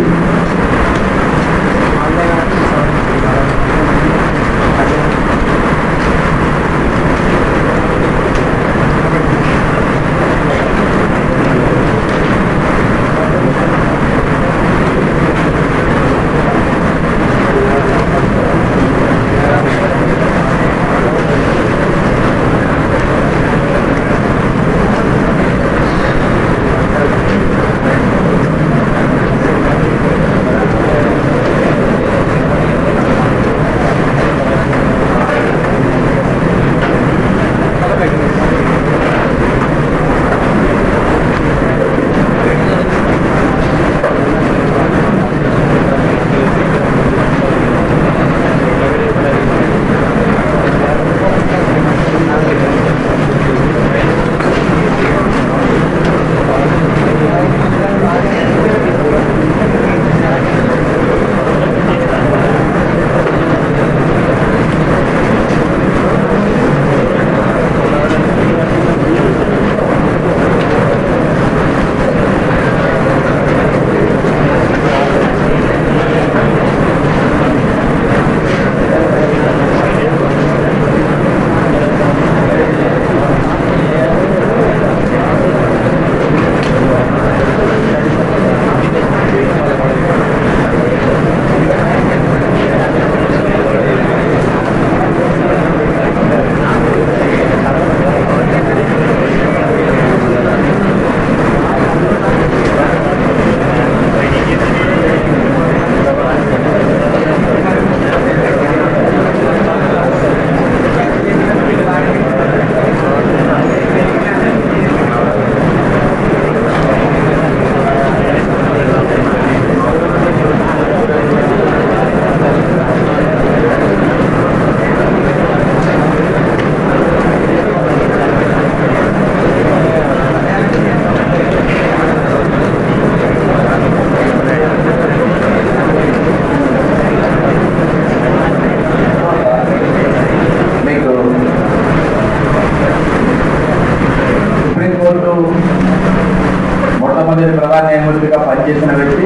మొట్టమొదటి ప్రధాన న్యాయమూర్తిగా పనిచేసిన వ్యక్తి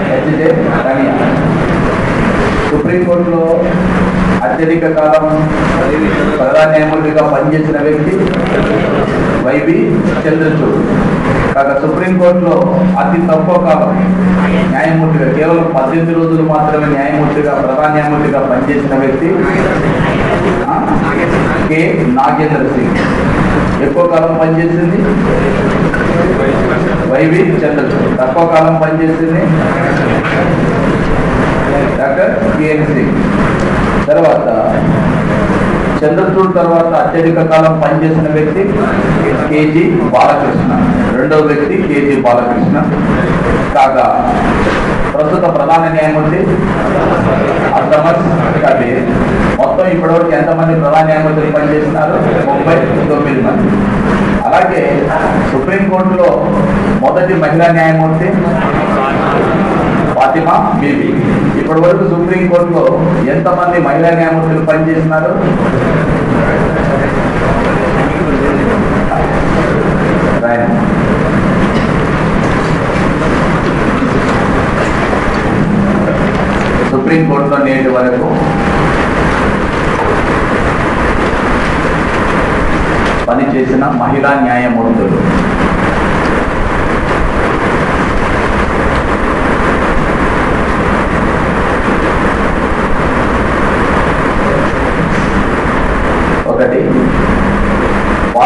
హెచ్జే రమణ. సుప్రీంకోర్టులో అత్యధిక కాలం ప్రధాన న్యాయమూర్తిగా పనిచేసిన వ్యక్తి వైవి చంద్రచూడ్. కాగా సుప్రీంకోర్టులో అతి తక్కువ కాలం న్యాయమూర్తిగా కేవలం 18 రోజులు మాత్రమే న్యాయమూర్తిగా ప్రధాన న్యాయమూర్తిగా పనిచేసిన వ్యక్తి కె నాగేంద్ర సింగ్. ఎక్కువ కాలం పనిచేసింది వైవి చంద్రచూడ్. తక్కువ కాలం పనిచేసింది డాక్టర్ కెఎన్ సింగ్. తర్వాత చంద్రచూడ్ తర్వాత అత్యధిక కాలం పనిచేసిన వ్యక్తి కేజీ బాలకృష్ణ. రెండవ వ్యక్తి కేజీ బాలకృష్ణ. కాగా ప్రస్తుత ప్రధాన న్యాయమూర్తి అద్దమస్ కబీర్. మొత్తం ఇప్పటివరకు ఎంతమంది ప్రధాన న్యాయమూర్తులు పనిచేస్తున్నారు? 39 మంది. అలాగే సుప్రీంకోర్టులో మొదటి మహిళా న్యాయమూర్తి ఫాతిమా బీబీ. ఇప్పటి వరకు సుప్రీంకోర్టులో ఎంతమంది మహిళా న్యాయమూర్తులు పనిచేస్తున్నారు? సుప్రీంకోర్టులో నేటి వరకు పనిచేసిన మహిళా న్యాయమూర్తులు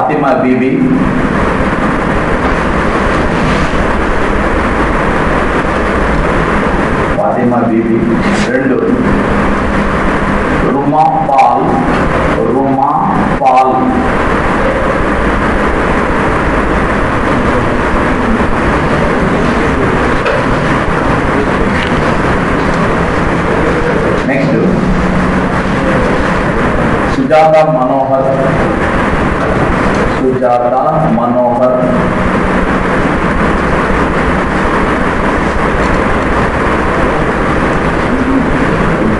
Fatima Bibi, Fatima Bibi. 2 Ruma Pal, Ruma Pal. Next Sujata Manohar, Sujata Manohar.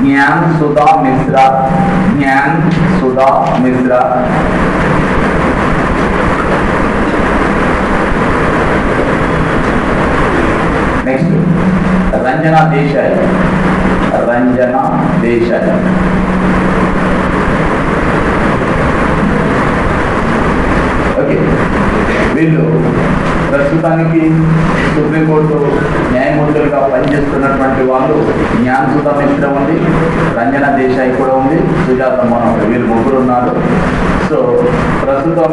Gyan Sudha Mishra, Gyan Sudha Mishra. Next Ranjana Desai, Ranjana Desai. Okay, వీళ్ళు ప్రస్తుతానికి సుప్రీంకోర్టు న్యాయమూర్తులుగా పనిచేస్తున్నటువంటి వాళ్ళు జ్ఞాన్ సుధా మిశ్రా ఉంది, రంజన దేశాయ్ కూడా ఉంది, సుజాత మనోహర్. వీళ్ళు 3 ఉన్నారు. సో ప్రస్తుతం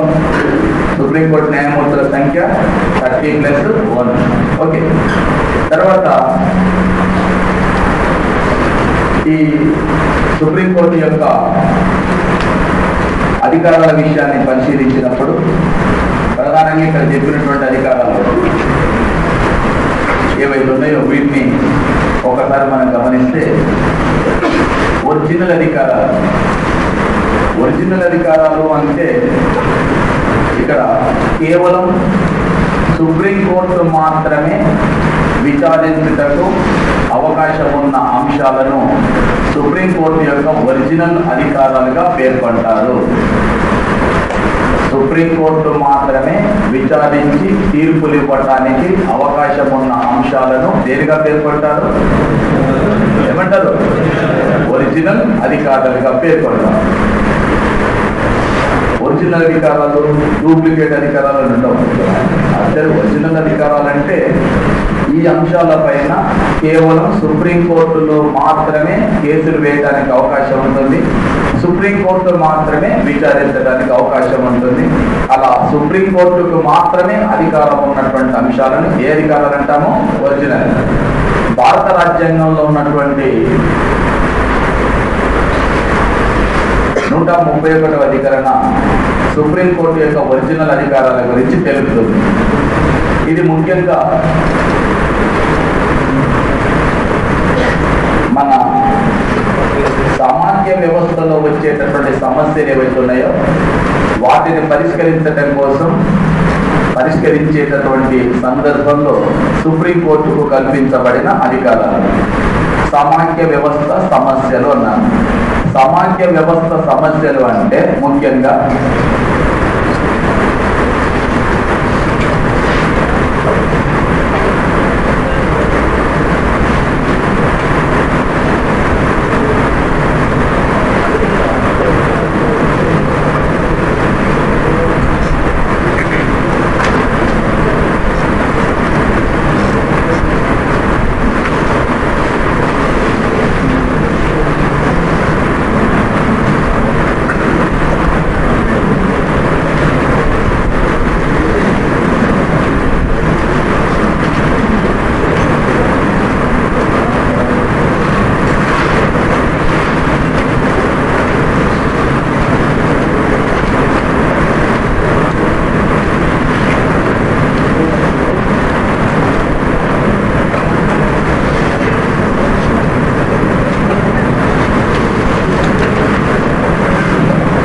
సుప్రీంకోర్టు న్యాయమూర్తుల సంఖ్య 30+1. ఓకే, తర్వాత ఈ సుప్రీంకోర్టు యొక్క అధికారాల విషయాన్ని పరిశీలించినప్పుడు ప్రధానంగా ఇక్కడ చెప్పినటువంటి అధికారాలు ఏవైతే ఉన్నాయో వీటిని ఒకసారి మనం గమనిస్తే, ఒరిజినల్ అధికారాలు. ఒరిజినల్ అధికారాలు అంటే ఇక్కడ కేవలం సుప్రీంకోర్టు మాత్రమే విచారించుటకు అవకాశం ఉన్న అంశాలను సుప్రీంకోర్టు యొక్క ఒరిజినల్ అధికారాలుగా పేర్కొంటారు. సుప్రీంకోర్టు మాత్రమే విచారించి తీర్పులు ఇవ్వటానికి అవకాశం ఉన్న అంశాలను దేనిగా పేర్కొంటారు? ఏమంటారు? ఒరిజినల్ అధికారాలుగా పేర్కొంటారు. ఒరిజినల్ అధికారాలు, డూప్లికేట్ అధికారాలు ఉండవు. అంటే ఒరిజినల్ అధికారాలు అంటే ఈ అంశాలపైన కేవలం సుప్రీంకోర్టులో మాత్రమే కేసులు వేయడానికి అవకాశం ఉంటుంది, సుప్రీంకోర్టు మాత్రమే విచారించడానికి అవకాశం ఉంటుంది. అలా సుప్రీంకోర్టుకు మాత్రమే అధికారం ఉన్నటువంటి అంశాలను ఏ అధికారాలు అంటామో? ఒరిజినల్. భారత రాజ్యాంగంలో ఉన్నటువంటి 131వ అధికరణ సుప్రీంకోర్టు యొక్క ఒరిజినల్ అధికారాల గురించి తెలుపుతుంది. ఇది ముఖ్యంగా మన సామాన్య వ్యవస్థలో వచ్చేటటువంటి సమస్యలు ఏవైతే ఉన్నాయో వాటిని పరిష్కరించడం కోసం పరిష్కరించేటటువంటి సందర్భంలో సుప్రీంకోర్టుకు కల్పించబడిన అధికారాలు. సమాఖ్య వ్యవస్థ సమస్యలు అన్నాను. సమాఖ్య వ్యవస్థ సమస్యలు అంటే ముఖ్యంగా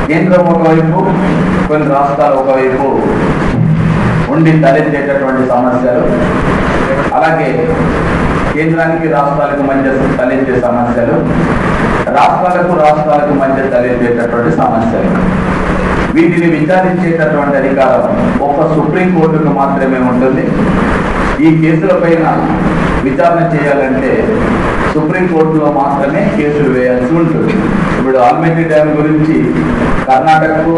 కేంద్రం ఒకవైపు, కొన్ని రాష్ట్రాలు ఒకవైపు ఉండి తలెత్తేటటువంటి సమస్యలు, అలాగే కేంద్రానికి రాష్ట్రాలకు మధ్య తలెత్తే సమస్యలు, రాష్ట్రాలకు మధ్య తలెత్తేటటువంటి సమస్యలు, వీటిని విచారించేటటువంటి అధికారం ఒక్క సుప్రీంకోర్టుకు మాత్రమే ఉంటుంది. ఈ కేసులపైన విచారణ చేయాలంటే సుప్రీంకోర్టులో మాత్రమే కేసులు వేయాల్సి ఉంటుంది. ఇప్పుడు ఆల్మట్టి డ్యామ్ గురించి కర్ణాటకకు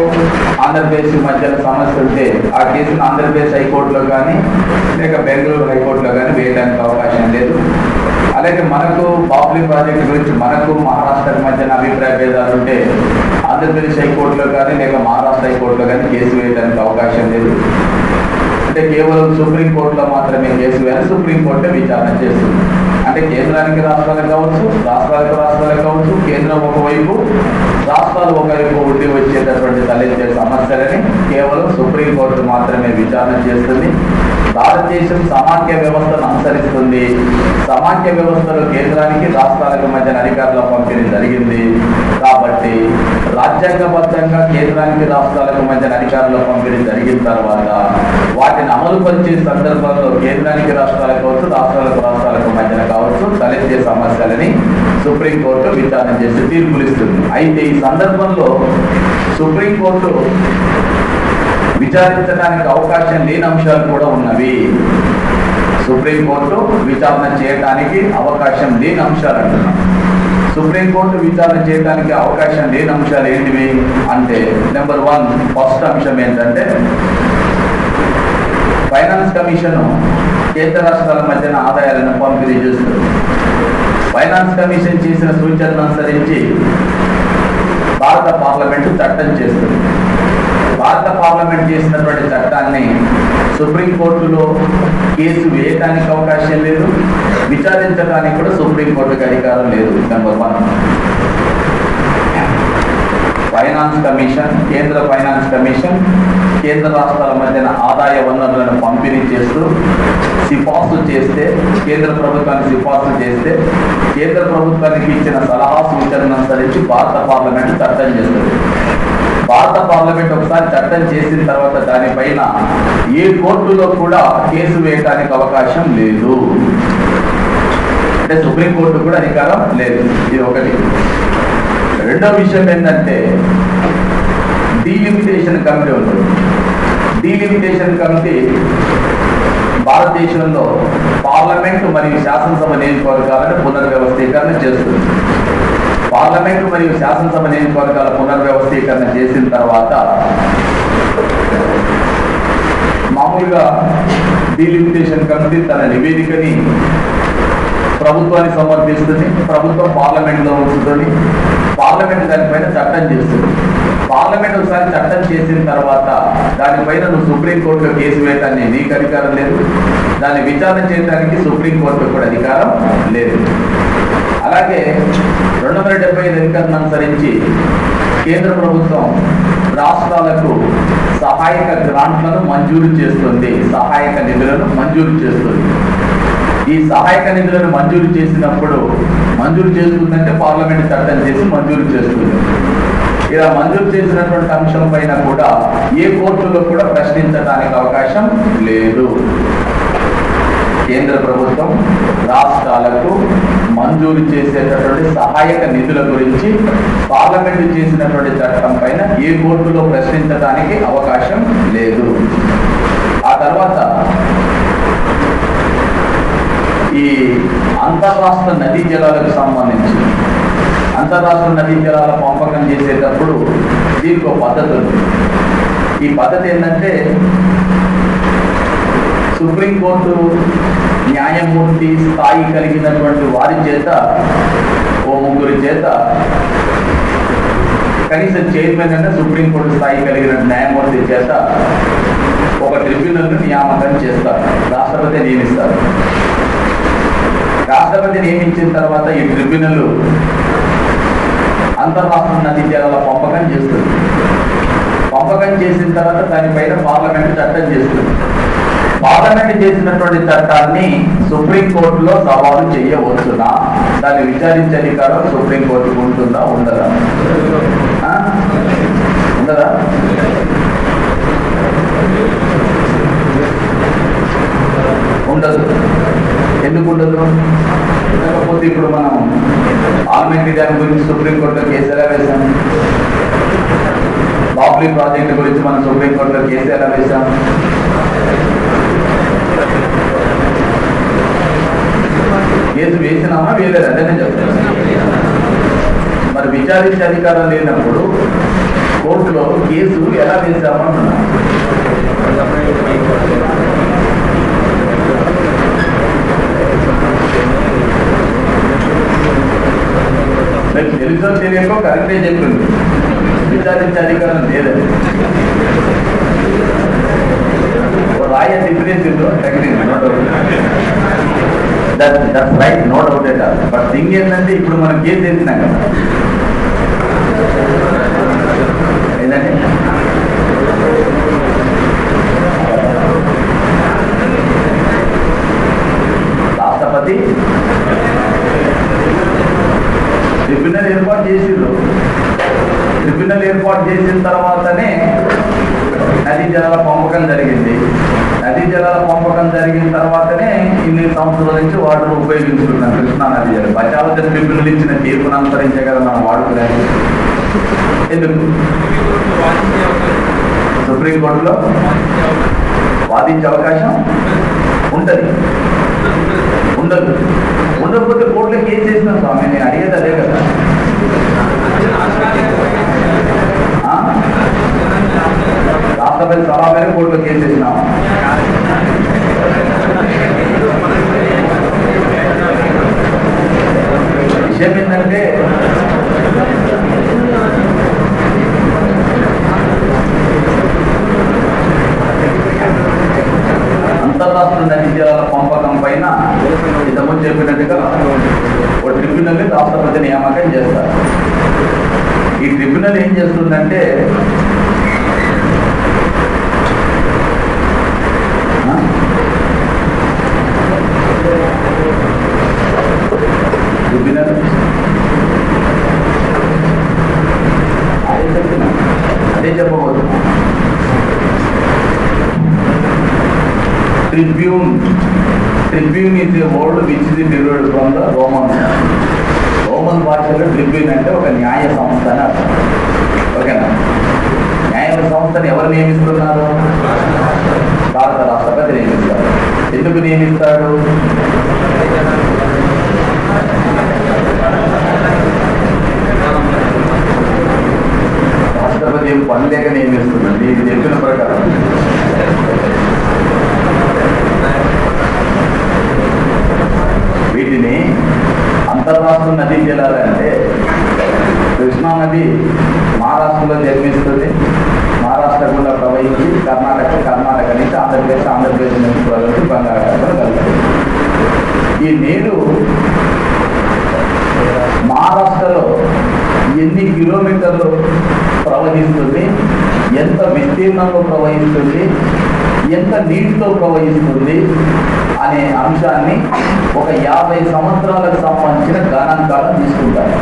ఆంధ్రప్రదేశ్ మధ్యలో సమస్య ఉంటే ఆ కేసును ఆంధ్రప్రదేశ్ హైకోర్టులో కానీ లేక బెంగళూరు హైకోర్టులో కానీ వేయడానికి అవకాశం లేదు. అలాగే అలాగే మనకు బాబ్లీ ప్రాజెక్టు గురించి మనకు మహారాష్ట్రకు మధ్యన అభిప్రాయ భేదాలు ఉంటే ఆంధ్రప్రదేశ్ హైకోర్టులో కానీ లేక మహారాష్ట్ర హైకోర్టులో కానీ కేసు వేయడానికి అవకాశం లేదు. అంటే కేవలం సుప్రీంకోర్టులో మాత్రమే కేసు వేయాలి, సుప్రీంకోర్టే విచారణ చేస్తుంది. అంటే కేంద్రానికి రాష్ట్రాలకు కావచ్చు, రాష్ట్రాలకు కావచ్చు, కేంద్రం ఒకవైపు రాష్ట్రాలు ఒకవైపు ఉండి వచ్చేటటువంటి తలెత్తే సమస్యలని కేవలం సుప్రీంకోర్టు మాత్రమే విచారణ చేస్తుంది. భారతదేశం సమాఖ్య వ్యవస్థను అనుసరిస్తుంది. సమాఖ్య వ్యవస్థలో కేంద్రానికి రాష్ట్రాలకు మధ్య అధికారుల పంపిణీ జరిగింది కాబట్టి రాజ్యాంగబద్ధంగా కేంద్రానికి రాష్ట్రాలకు మధ్య అధికారుల పంపిణీ జరిగిన తర్వాత వాటిని అమలు పరిచే సందర్భంలో కేంద్రానికి రాష్ట్రాలకు కావచ్చు, రాష్ట్రాలకు మధ్యన కావచ్చు తలెత్తే సమస్యలని సుప్రీంకోర్టు విచారణ చేసి తీర్పులు ఇస్తుంది. అయితే ఈ సందర్భంలో సుప్రీంకోర్టు విచారించడానికి అవకాశం లేని అంశాలు కూడా ఉన్నవి. సుప్రీంకోర్టు విచారణ చేయడానికి అవకాశం లేని అంశాలు అంటున్నాం. సుప్రీంకోర్టు విచారణ చేయడానికి అవకాశం లేని అంశాలు ఏంటివి అంటే, నెంబర్ 1 ఫస్ట్ అంశం ఏంటంటే ఫైనాన్స్ కమిషన్ కేంద్ర రాష్ట్రాల మధ్యన ఆదాయాలను పంపిణీ చేస్తుంది. ఫైనాన్స్ కమిషన్ చేసిన సూచనలను అనుసరించి భారత పార్లమెంటు చట్టం చేస్తుంది. భారత పార్లమెంట్ చేసినటువంటి చట్టాన్ని సుప్రీంకోర్టులో కేసు వేయడానికి అవకాశం లేదు, విచారించడానికి కూడా సుప్రీంకోర్టుకి అధికారం లేదు. నెంబర్ 1 ఫైనాన్స్ కమిషన్, కేంద్ర ఫైనాన్స్ కమిషన్ కేంద్ర రాష్ట్రాల మధ్యన ఆదాయ వనరులను పంపిణీ చేస్తూ సిఫార్సు చేస్తే, కేంద్ర ప్రభుత్వానికి సిఫార్సు చేస్తే కేంద్ర ప్రభుత్వానికి ఇచ్చిన సలహా సూచనలను అనుసరించి భారత పార్లమెంట్ చట్టం చేస్తుంది. భారత పార్లమెంట్ ఒకసారి చట్టం చేసిన తర్వాత దానిపైన ఏ కోర్టులో కూడా కేసు వేయడానికి అవకాశం లేదు. అంటే సుప్రీంకోర్టు కూడా అధికారం లేదు. ఇది ఒకటి. రెండో విషయం ఏంటంటే డీలిమిటేషన్ కమిటీ ఉంటుంది. డీలిమిటేషన్ కమిటీ భారతదేశంలో పార్లమెంటు మరియు శాసనసభ నియోజకవర్గాలను పునర్వ్యవస్థీకరణ చేస్తుంది. పార్లమెంటు మరియు శాసనసభ నియోజకవర్గాల పునర్వ్యవస్థీకరణ చేసిన తర్వాత మామూలుగా డీలిమిటేషన్ కమిటీ తన నివేదికని ప్రభుత్వానికి సమర్పిస్తుంది. ప్రభుత్వం పార్లమెంట్లో ఉంచుతుంది. పార్లమెంట్ దానిపైన చట్టం చేస్తుంది. పార్లమెంట్ ఒకసారి చట్టం చేసిన తర్వాత దానిపైన నువ్వు సుప్రీంకోర్టులో కేసు వేయటాన్ని నీకు అధికారం లేదు, దాన్ని విచారణ చేయడానికి సుప్రీంకోర్టుకు కూడా అధికారం లేదు. అలాగే 275 అధికరణ అనుసరించి కేంద్ర ప్రభుత్వం రాష్ట్రాలకు సహాయక గ్రాంట్లను మంజూరు చేస్తుంది, సహాయక నిధులను మంజూరు చేస్తుంది. ఈ సహాయక నిధులను మంజూరు చేసినప్పుడు మంజూరు చేస్తుందంటే పార్లమెంట్ చట్టం చేసి మంజూరు చేస్తుంది. ఇలా మంజూరు చేసినటువంటి అంశం పైన కూడా ఏ కోర్టులో కూడా ప్రశ్నించడానికి అవకాశం లేదు. కేంద్ర ప్రభుత్వం రాష్ట్రాలకు మంజూరు చేసేటటువంటి సహాయక నిధుల గురించి పార్లమెంటు చేసినటువంటి చట్టం పైన ఏ కోర్టులో ప్రశ్నించడానికి అవకాశం లేదు. ఆ తర్వాత ఈ అంతర్రాష్ట్ర నదీ జలాలకు సంబంధించి అంతర్రాష్ట్ర నదీ జలాల పంపకం చేసేటప్పుడు దీనికి ఒక పద్ధతి ఉంది. ఈ పద్ధతి ఏంటంటే సుప్రీంకోర్టు న్యాయమూర్తి స్థాయి కలిగినటువంటి వారి చేత, ఓ ముగ్గురి చేత, కనీసం చైర్మన్ అంటే సుప్రీంకోర్టు స్థాయి కలిగిన న్యాయమూర్తి చేత ఒక ట్రిబ్యునల్ను నియామకం చేస్తారు. రాష్ట్రపతి నియమిస్తారు. రాష్ట్రపతి నియమించిన తర్వాత ఈ ట్రిబ్యునల్ అంతర్రాష్ట్ర నదీ జలాల పంపకం చేస్తుంది. పంపకం చేసిన తర్వాత దానిపైన పార్లమెంట్ చట్టం చేస్తుంది. పార్లమెంట్ చేసినటువంటి చట్టాన్ని సుప్రీంకోర్టులో సవాలు చేయవచ్చునా, దాన్ని విచారించే అధికారం సుప్రీంకోర్టుకు ఉంటుందా, ఉండదా? ఉండదా? ఉండదు. ఎందుకు ఉండదు? లేకపోతే ఇప్పుడు మనం ఆల్మెంట్ డ్యామ్ గురించి సుప్రీంకోర్టులో కేసు ఎలా వేశాం? బాబ్లీ ప్రాజెక్టు గురించి మనం సుప్రీంకోర్టులో కేసు ఎలా వేశాం? కేసు వేసినామా వేయలేదు అంటే నేను చెప్తాను. మరి విచారించే అధికారం లేనప్పుడు కోర్టులో కేసు ఎలా వేసామంటున్నా? తెలుసో తెలియకో కరెక్టే చెప్పింది, విచారించే అధికారం లేదని. రాయ డిఫరెన్స్లో తగ్గింది, no doubt. That's right, no doubt at all. But thing ఏంటంటే ఇప్పుడు మనం కేసు వేసినాం కదా, ఏంటంటే రాష్ట్రపతి ట్రిబ్యునల్ ఏర్పాటు చేసిండ్రు. ట్రిబ్యునల్ ఏర్పాటు చేసిన తర్వాతనే నదీ జలాల పంపకం జరిగింది. నదీ జలాల పంపకం జరిగిన తర్వాతనే ఇన్ని సంవత్సరాల నుంచి వాటర్ ఉపయోగించుకున్నాం కృష్ణా నదీ జలం. బచావత ట్రిబ్యునల్ ఇచ్చిన తీర్పును అనుసరించే కదా మనం వాడుకునేది. ఎందుకు సుప్రీంకోర్టులో వాదించే అవకాశం ఉంటుంది? ఉండదు. ఉండకపోతే కోర్టులో కేసు చేసినాం స్వామి, నేను అడిగేది అదే కదా. రాష్ట్రపతి సలహా మేరకు కోర్టులో కేసు చేసినాం. విషయం ఏంటంటే అంతర్రాష్ట్ర నదీ జలాల పంపకం పైన ఇంతకుముందు చెప్పినట్టుగా ఒక ట్రిబ్యునల్ రాష్ట్రపతి నియామకం చేస్తారు. ఈ ట్రిబ్యునల్ ఏం చేస్తుందంటే ట్రిబ్యునల్ అదే చెప్పబోతున్నా. Tribune is a word which is derived from the Roman. Roman భాషలో ట్రిబ్యూన్ అంటే ఒక న్యాయ సంస్థ అని అర్థం. ఓకేనా? న్యాయ సంస్థను ఎవరు నియమిస్తున్నారు? భారత రాష్ట్రపతి నియమిస్తారు. ఎందుకు నియమిస్తాడు? రాష్ట్రపతి ఏం పని లేక నియమిస్తుందండి, ఇది చెప్పిన ప్రకారం. వీటిని అంతర్రాష్ట్ర నదీ జలాలంటే కృష్ణా నది మహారాష్ట్రలో జన్మిస్తుంది, మహారాష్ట్ర గుండా ప్రవహించి కర్ణాటక నుంచి ఆంధ్రప్రదేశ్ నుంచి ప్రవహించి బంగాళాఖాతంలో కలుగుతుంది. ఈ నీరు మహారాష్ట్రలో ఎన్ని కిలోమీటర్లు ప్రవహిస్తుంది, ఎంత విస్తీర్ణంలో ప్రవహిస్తుంది, ఎంత నీటితో ప్రవహిస్తుంది అనే అంశాన్ని ఒక 50 సంవత్సరాలకు సంబంధించిన గణాంకాలను తీసుకుంటారు.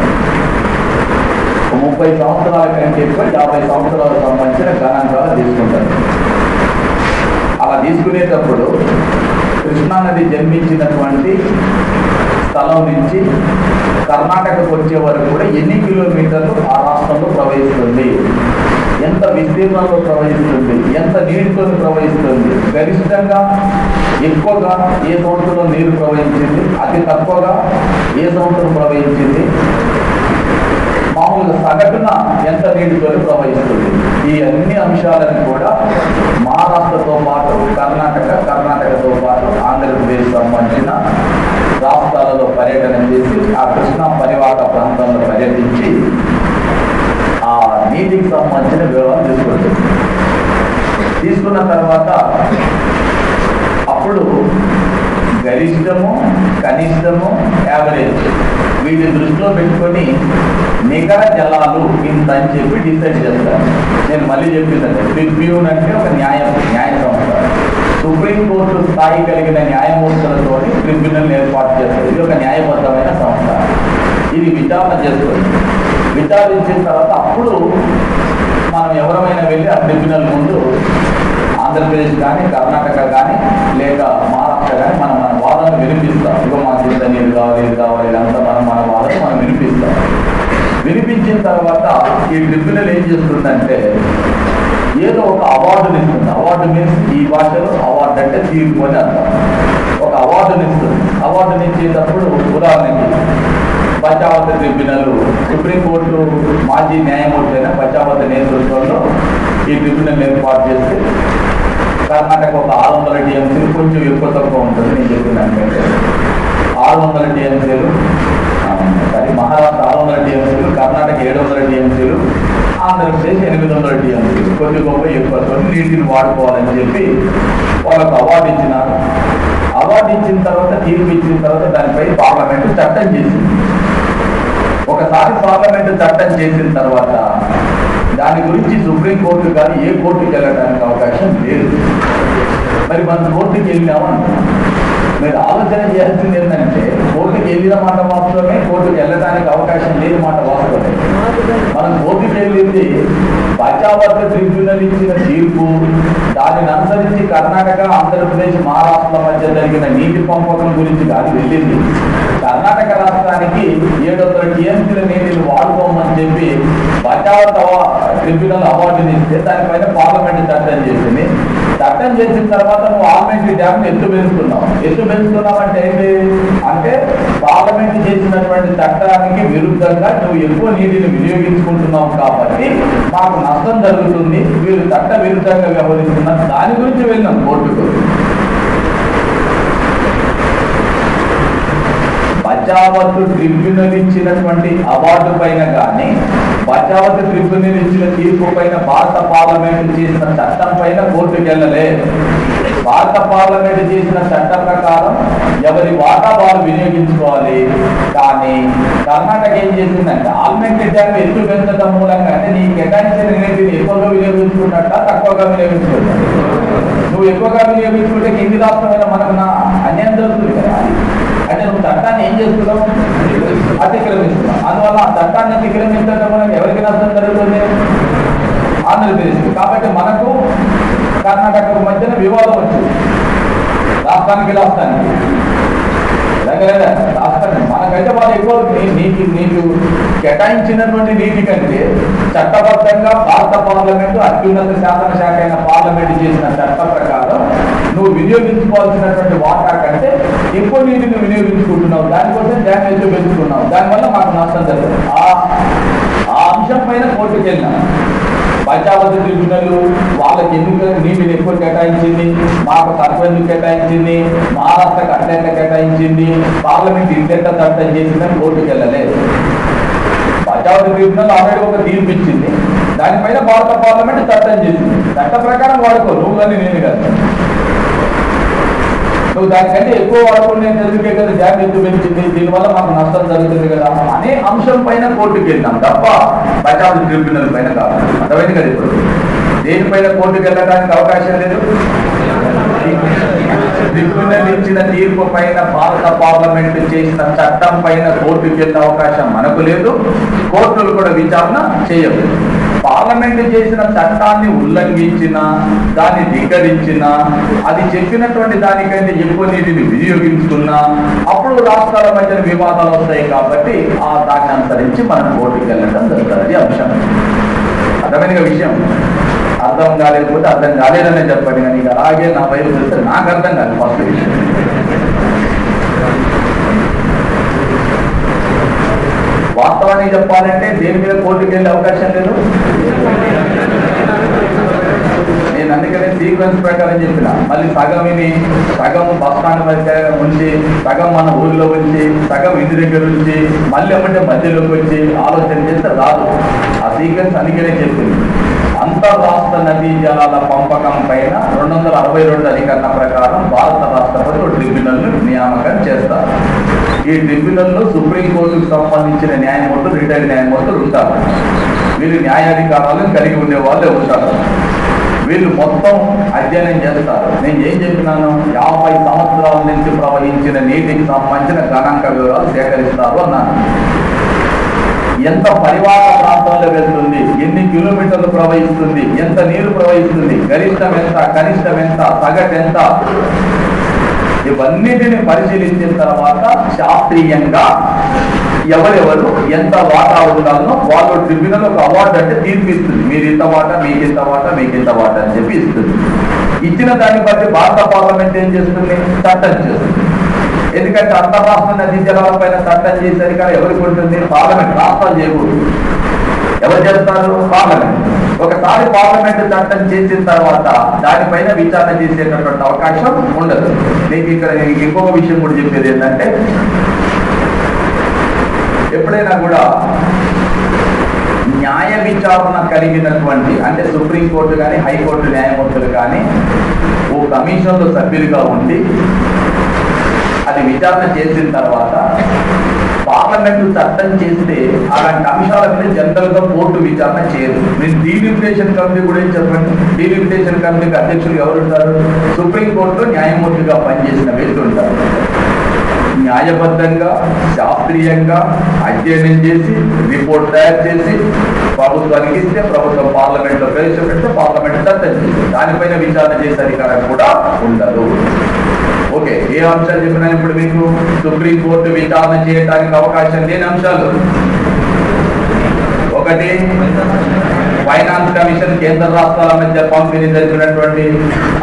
30 సంవత్సరాల కంటే ఎక్కువ 50 సంవత్సరాలకు సంబంధించిన గణాంకాలు తీసుకుంటారు. అలా తీసుకునేటప్పుడు కృష్ణా నది జన్మించినటువంటి స్థలం నుంచి కర్ణాటకకు వచ్చే వరకు కూడా ఎన్ని కిలోమీటర్లు ఆ రాష్ట్రంలో ప్రవహిస్తుంది, ఎంత విస్తీర్ణంలో ప్రవహిస్తుంది, ఎంత నీటితో ప్రవహిస్తుంది, గరిష్టంగా ఎక్కువగా ఏ సంవత్సరంలో నీరు ప్రవహించింది, అతి తక్కువగా ఏ సంవత్సరం ప్రవహించింది, మామూలుగా సగటున ఎంత నీటితో ప్రవహిస్తుంది, ఈ అన్ని అంశాలను కూడా మహారాష్ట్రతో పాటు కర్ణాటకతో పాటు ఆంధ్రప్రదేశ్ సంబంధించిన రాష్ట్రాలలో పర్యటన చేసి ఆ కృష్ణా పరివాహక ప్రాంతంలో పర్యటించి ఆ నీటికి సంబంధించిన వివరాలు తీసుకుంటుంది. తీసుకున్న తర్వాత అప్పుడు గరిష్టము, కనిష్టము, యావరేజ్ వీటిని దృష్టిలో పెట్టుకొని నికర జలాలు ఇంత అని చెప్పి డిసైడ్ చేస్తారు. నేను మళ్ళీ చెప్పిందండి, ట్రిబ్యూన్ అంటే ఒక న్యాయ సంస్థ. సుప్రీంకోర్టు స్థాయి కలిగిన న్యాయమూర్తులతో ట్రిబ్యునల్ ఏర్పాటు చేస్తారు. ఇది ఒక న్యాయబద్ధమైన సంస్థ. ఇది విచారణ చేస్తుంది. విచారించిన తర్వాత అప్పుడు మనం ఎవరైనా వెళ్ళి ఆ ట్రిబ్యునల్ ముందు ఆంధ్రప్రదేశ్ కానీ కర్ణాటక కానీ లేక మహారాష్ట్ర కానీ మన వాదనను వినిపిస్తాం. ఇక మాకు ఇంత నీరు కావాలి, ఇది కావాలి, ఇదంతా మన వాదన మనం వినిపిస్తాం. వినిపించిన తర్వాత ఈ ట్రిబ్యునల్ ఏం చేస్తుందంటే ఏదో ఒక అవార్డుని ఇస్తుంది. అవార్డు మీన్స్ ఈ భాషలో అవార్డు అంటే తీర్పు అని అర్థం. ఒక అవార్డుని ఇస్తుంది. అవార్డుని ఇచ్చేటప్పుడు ఉదాహరణకి బచావత ట్రిబ్యునల్, సుప్రీంకోర్టు మాజీ న్యాయమూర్తి అయిన బచావత నేతృత్వంలో ఈ ట్రిబ్యునల్ ఏర్పాటు చేస్తే కర్ణాటక ఒక 600 టీఎంసీలు, కొంచెం ఎక్కువ తక్కువ ఉంటుంది నేను చెప్పిన దానికంటే. 600 టీఎంసీలు, మహారాష్ట్ర 600 టీఎంసీలు ఆంధ్రప్రదేశ్ 800 టీఎంసీ కొద్ది గొప్ప ఎక్కువ నీటిని వాడుకోవాలని చెప్పి వాళ్ళకు అవార్డు ఇచ్చినారు. అవార్డు ఇచ్చిన తర్వాత తీర్పు ఇచ్చిన తర్వాత దానిపై పార్లమెంటు చట్టం చేసింది. ఒకసారి పార్లమెంటు చట్టం చేసిన తర్వాత దాని గురించి సుప్రీంకోర్టు కానీ ఏ కోర్టుకి వెళ్ళడానికి అవకాశం లేదు. మరి మనం కోర్టుకి వెళ్ళినామనుకున్నాం. మీరు ఆలోచన చేయాల్సింది ఏంటంటే కోర్టుకి వెళ్ళిన మాట వాస్తవమే, కోర్టుకి వెళ్ళడానికి అవకాశం లేని మాట వాస్తవమే. మనం కోర్టుకి వెళ్ళింది బచావత్ ట్రిబ్యునల్ ఇచ్చిన తీర్పు, దానిని అనుసరించి కర్ణాటక, ఆంధ్రప్రదేశ్, మహారాష్ట్ర మధ్య జరిగిన నీటి పంపకం గురించి కాదు వెళ్ళింది. కర్ణాటక రాష్ట్రానికి 700 టీఎంసీల నీటిని వాడుకోమని చెప్పి బచావత్ ట్రిబ్యునల్ అవార్డుని ఇస్తే దానిపైన పార్లమెంట్ చట్టం చేసింది. చట్టం చేసిన తర్వాత నువ్వు ఆల్మెంటరీ డ్యామ్ ఎత్తు పెంచుతున్నావు అంటే ఏంటి అంటే పార్లమెంట్ చేసినటువంటి చట్టానికి విరుద్ధంగా నువ్వు ఎక్కువ నీటిని వినియోగించుకుంటున్నావు కాబట్టి మాకు నష్టం జరుగుతుంది, వీళ్ళు చట్ట విరుద్ధంగా వ్యవహరిస్తున్నారు. దాని గురించి వెళ్ళినాం కోర్టుకు. బచావత్ ట్రిబ్యునల్ ఇచ్చినటువంటి అవార్డు పైన కానీ, బచావత్ ట్రిబ్యునల్ ఇచ్చిన తీర్పు పైన భారత పార్లమెంట్ చేసిన చట్టం పైన కోర్టుకు వెళ్ళలే. భారత పార్లమెంట్ చేసిన చట్టం ప్రకారం ఎవరి వాటా వారు వినియోగించుకోవాలి. కానీ కర్ణాటక ఏం చేసిందంటే ఆల్మెంటరీ డ్యామ్ ఎత్తు పెంచడం మూలంగా అంటే నీ కేటాయించిన నీటిని ఎక్కువగా వినియోగించుకున్నట్ట తక్కువగా వినియోగించుకుంటా. నువ్వు ఎక్కువగా వినియోగించుకుంటే కింది రాష్ట్రమైన మనకు అన్యాయం జరుగుతుంది కదా. అంటే నువ్వు చట్టాన్ని ఏం చేస్తున్నావు, అతిక్రమిస్తున్నావు. అందువల్ల ఆ చట్టాన్ని అతిక్రమించడం వల్ల ఎవరికి నష్టం జరుగుతుంది, ఆంధ్రప్రదేశ్. కాబట్టి మనకు కర్ణాటక మధ్యన వివాదం వచ్చింది, రాష్ట్రానికి రాష్ట్రానికి మనకైతే వాళ్ళు ఎక్కువ నీకు కేటాయించినటువంటి నీటి కంటే చట్టబద్ధంగా భారత పార్లమెంటు అత్యున్నత శాసనశాఖ అయిన పార్లమెంటు చేసిన చట్ట ప్రకారం నువ్వు వినియోగించుకోవాల్సినటువంటి వాటా కంటే ఎక్కువ నీటిని వినియోగించుకుంటున్నావు. దానికోసం డ్యామేజ్ పెంచుకున్నావు. దానివల్ల మాకు నష్టం జరుగుతుంది. ఆ అంశం పైన కోర్టుకు వెళ్ళినాం. బచావత్ ట్రిబ్యునల్ వాళ్ళకి ఎందుకు నీటిని ఎక్కువ కేటాయించింది, మాకు తక్కువ ఎందుకు కేటాయించింది, మహారాష్ట్రకు అట్లెట్ల కేటాయించింది, పార్లమెంట్ ఇంటెంట చట్టం చేసిందని కోర్టుకు వెళ్ళలేదు. బచావత్ ట్రిబ్యునల్ ఆల్రెడీ ఒక తీర్పు ఇచ్చింది, దానిపైన భారత పార్లమెంట్ చట్టం చేసింది. చట్ట ప్రకారం వాడుకో, నువ్వు కానీ నేను కాదు. నువ్వు దానికంటే ఎక్కువ వాడుకుంటే ఎందుకే కదా డ్యామ్ ఎత్తు పెంచింది, దీనివల్ల మాకు నష్టం జరుగుతుంది కదా అనే అంశం పైన కోర్టుకు వెళ్ళినాం తప్ప బచావత్ ట్రిబ్యునల్ పైన కాదు. అర్థమైంది కదా. ఇప్పుడు దేనిపైన కోర్టుకు వెళ్ళడానికి అవకాశం లేదు. ట్రిబ్యునల్ ఇచ్చిన తీర్పు పైన భారత పార్లమెంట్ చేసిన చట్టం పైన కోర్టుకు వెళ్ళే అవకాశం మనకు లేదు. కోర్టులు కూడా విచారణ చేయవు. పార్లమెంట్ చేసిన చట్టాన్ని ఉల్లంఘించిన, దాన్ని ధిక్కరించిన, అది చెప్పినటువంటి దానికంటే ఎక్కువ నీటిని వినియోగించుకున్నా అప్పుడు రాష్ట్రాల మధ్య వివాదాలు వస్తాయి. కాబట్టి దాన్ని అనుసరించి మనం కోర్టుకు వెళ్ళడం జరుగుతుంది. అంశం అర్థమైన విషయం. అర్థం కాలేకపోతే అర్థం కాలేదనే చెప్పండి. కానీ అలాగే నా వైపు చూస్తే నాకు అర్థం కాదు ఫస్ట్ విషయం. వాస్తవానికి చెప్పాలంటే దేని మీద కోర్టుకు వెళ్ళే అవకాశం లేదు. నేను అందుకనే సీక్వెన్స్ ప్రకారం చెప్పిన. మళ్ళీ సగం బస్ స్టాండ్ మధ్య ఉంచి, సగం మన ఊరిలో ఉంచి, సగం ఇంటి దగ్గర ఉంచి, మళ్ళీ ఏమంటే మధ్యలోకి వచ్చి ఆలోచన చేస్తే రాదు. ఆ సీక్వెన్స్ అందుకనే చెప్పింది. అంతర్రాష్ట్ర నదీ జలాల పంపకం పైన 262 అధికరణ ప్రకారం భారత రాష్ట్రపతి ట్రిబ్యునల్ నియామకం చేస్తారు. ఈ ట్రిబ్యునల్లో సుప్రీంకోర్టుకు సంబంధించిన న్యాయమూర్తులు, రిటైర్డ్ న్యాయమూర్తులు ఉంటారు. వీళ్ళు న్యాయాధికారాలను కలిగి ఉండే వాళ్ళే ఉంటారు. వీళ్ళు మొత్తం అధ్యయనం చేస్తారు. నేను ఏం చెప్పినాను, 50 సంవత్సరాల నుంచి ప్రవహించిన నీటికి సంబంధించిన గణాంక వివరాలు సేకరిస్తారు అన్నాను. ఎంత పరివాహక ప్రాంతంలో వెళ్తుంది, ఎన్ని కిలోమీటర్లు ప్రవహిస్తుంది, ఎంత నీరు ప్రవహిస్తుంది, గరిష్టం ఎంత, కనిష్టం ఎంత, సగటు ఎంత, ఇవన్నిటిని పరిశీలించిన తర్వాత శాస్త్రీయంగా ఎవరెవరు ఎంత వాటా ఉండాలనో వాళ్ళు ట్రిబ్యునల్ ఒక అవార్డు అంటే తీర్పు ఇస్తుంది. మీరు ఇంత వాటా, మీకు ఇంత వాటా, మీకు ఇంత వాటా అని చెప్పి ఇస్తుంది. ఇచ్చిన దాన్ని బట్టి భారత పార్లమెంట్ ఏం చేస్తుంది, చట్టం చేస్తుంది. ఎందుకంటే అంతర్రాష్ట్ర నదీ జలాల పైన చట్టం చేసేది కానీ ఎవరికి ఉంటుంది, పార్లమెంట్. రాష్ట్రాలు చేయకూడదు. ఎవరు చేస్తారు, పార్లమెంట్. ఒకసారి పార్లమెంట్ చట్టం చేసిన తర్వాత దానిపైన విచారణ చేసేటటువంటి అవకాశం ఉండదు. మీకు ఇక్కడ ఇంకొక విషయం కూడా చెప్పేది ఏంటంటే, ఎప్పుడైనా కూడా న్యాయ విచారణ విచారణ కలిగినటువంటి అంటే సుప్రీంకోర్టు కానీ హైకోర్టు న్యాయమూర్తులు కానీ ఓ కమిషన్లో సభ్యులుగా ఉండి అది విచారణ చేసిన తర్వాత పార్లమెంటు చట్టం చేస్తే అలాంటి అంశాల మీద జనరల్ గా కోర్టు విచారణ చేయదు. మీరు డీలిమిటేషన్ కమిటీ కూడా ఏం చెప్పండి. డీలిమిటేషన్ కమిటీకి అధ్యక్షులు ఎవరు ఉంటారు? సుప్రీంకోర్టులో న్యాయమూర్తిగా పనిచేసిన వ్యక్తి ఉంటారు. న్యాయబద్ధంగా శాస్త్రీయంగా అధ్యయనం చేసి రిపోర్ట్ తయారు చేసి ప్రభుత్వానికి ఇస్తే ప్రభుత్వం పార్లమెంట్లో ప్రవేశపెడితే పార్లమెంట్ చట్టం చేస్తుంది. దానిపైన విచారణ చేసే అధికారం కూడా ఉండదు. ఓకే, ఏ అంశాలు చెప్పినా ఇప్పుడు మీకు సుప్రీంకోర్టు విచారణ చేయడానికి అవకాశం లేని అంశాలు ఒకటి ఫైనాన్స్ కమిషన్ కేంద్ర రాష్ట్రాల మధ్య పంపిణీ జరిపినటువంటి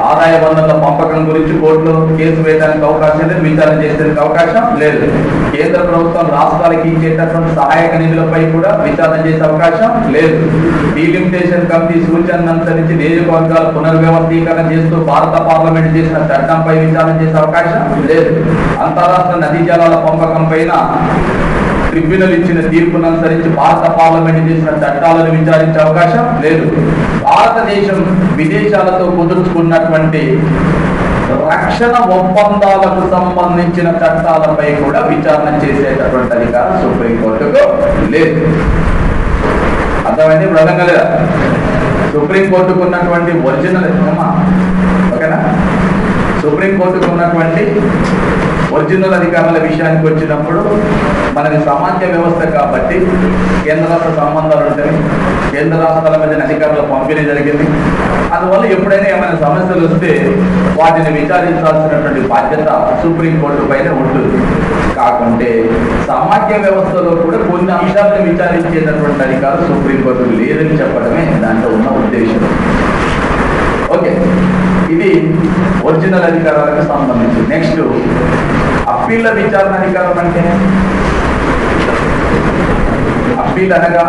ఆదాయ వనరుల పంపకం గురించి కోర్టులో కేసు వేయడానికి అవకాశం లేదు, విచారణ చేసేందుకు అవకాశం లేదు. కేంద్ర ప్రభుత్వం రాష్ట్రాలకి ఇచ్చేటటువంటి సహాయక నిధులపై కూడా విచారణ చేసే అవకాశం లేదు. డీలిమిటేషన్ కమిటీ సూచనను అనుసరించి నియోజకవర్గాల పునర్వ్యవస్థీకరణ చేస్తూ భారత పార్లమెంట్ చేసిన చట్టంపై విచారణ చేసే అవకాశం లేదు. అంతరాష్ట్ర నదీ జలాల పంపకం పైన ట్రిబ్యునల్ ఇచ్చిన తీర్పును అనుసరించి భారత పార్లమెంట్ చేసిన చట్టాలను విచారించే అవకాశం లేదు. భారతదేశం విదేశాలతో కుదుర్చుకున్నటువంటి రక్షణ ఒప్పందాలకు సంబంధించిన చట్టాలపై కూడా విచారణ చేసేటటువంటి అధికారం సుప్రీంకోర్టుకు లేదు. అర్థమైంది? ఇప్పుడు అర్థం లేదా? సుప్రీంకోర్టుకు ఉన్నటువంటి ఒరిజినల్ ఓకేనా? సుప్రీంకోర్టుకు ఉన్నటువంటి ఒరిజినల్ అధికారుల విషయానికి వచ్చినప్పుడు మనది సమాఖ్య వ్యవస్థ కాబట్టి కేంద్ర రాష్ట్ర సంబంధాలు ఉంటాయి. కేంద్ర రాష్ట్రాల మధ్య అధికారుల పంపిణీ జరిగింది. అందువల్ల ఎప్పుడైనా ఏమైనా సమస్యలు వస్తే వాటిని విచారించాల్సినటువంటి బాధ్యత సుప్రీంకోర్టు పైన ఉంటుంది. కాకుంటే సమాఖ్య వ్యవస్థలో కూడా కొన్ని అంశాలను విచారించేటటువంటి అధికారం సుప్రీంకోర్టుకు లేదని చెప్పడమే దాంట్లో ఉన్న ఉద్దేశం. ఓకే, ఇది ఒరిజినల్ అధికారాలకు సంబంధించి. నెక్స్ట్ అప్పీళ్ల విచారణ అధికారం అంటే అప్పీల్ అనగా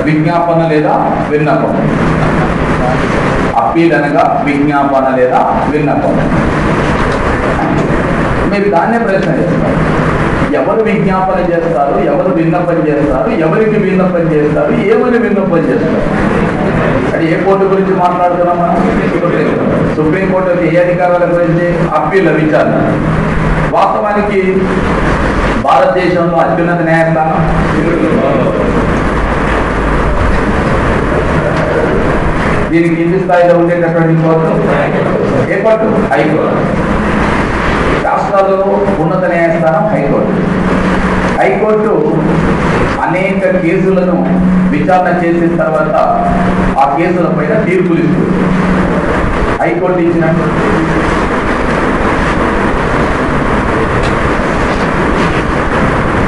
విజ్ఞాపన లేదా విన్నపం. అప్పీల్ అనగా విజ్ఞాపన లేదా విన్నపం. మీరు దాన్నే ప్రశ్న చేస్తారు, ఎవరు విజ్ఞాపన చేస్తారు, ఎవరు విన్నపం చేస్తారు, ఎవరికి విన్నపం చేస్తారు, ఏమని విన్నపం చేస్తారు? అది ఏ కోర్టు గురించి మాట్లాడుతున్నామా? సుప్రీంకోర్టు ఏ అధికారాల గురించి? అప్పీల్ విచారణ. వాస్తవానికి భారతదేశంలో అత్యున్నత న్యాయస్థానం దీనికి కింది స్థాయిలో ఉండేటటువంటి కోర్టు ఏ కోర్టు? హైకోర్టు. రాష్ట్రాల్లో ఉన్నత న్యాయస్థానం హైకోర్టు. హైకోర్టు అనేక కేసులను విచారణ చేసిన తర్వాత ఆ కేసుల పైన తీర్పులు ఇస్తుంది. హైకోర్టు ఇచ్చినట్టు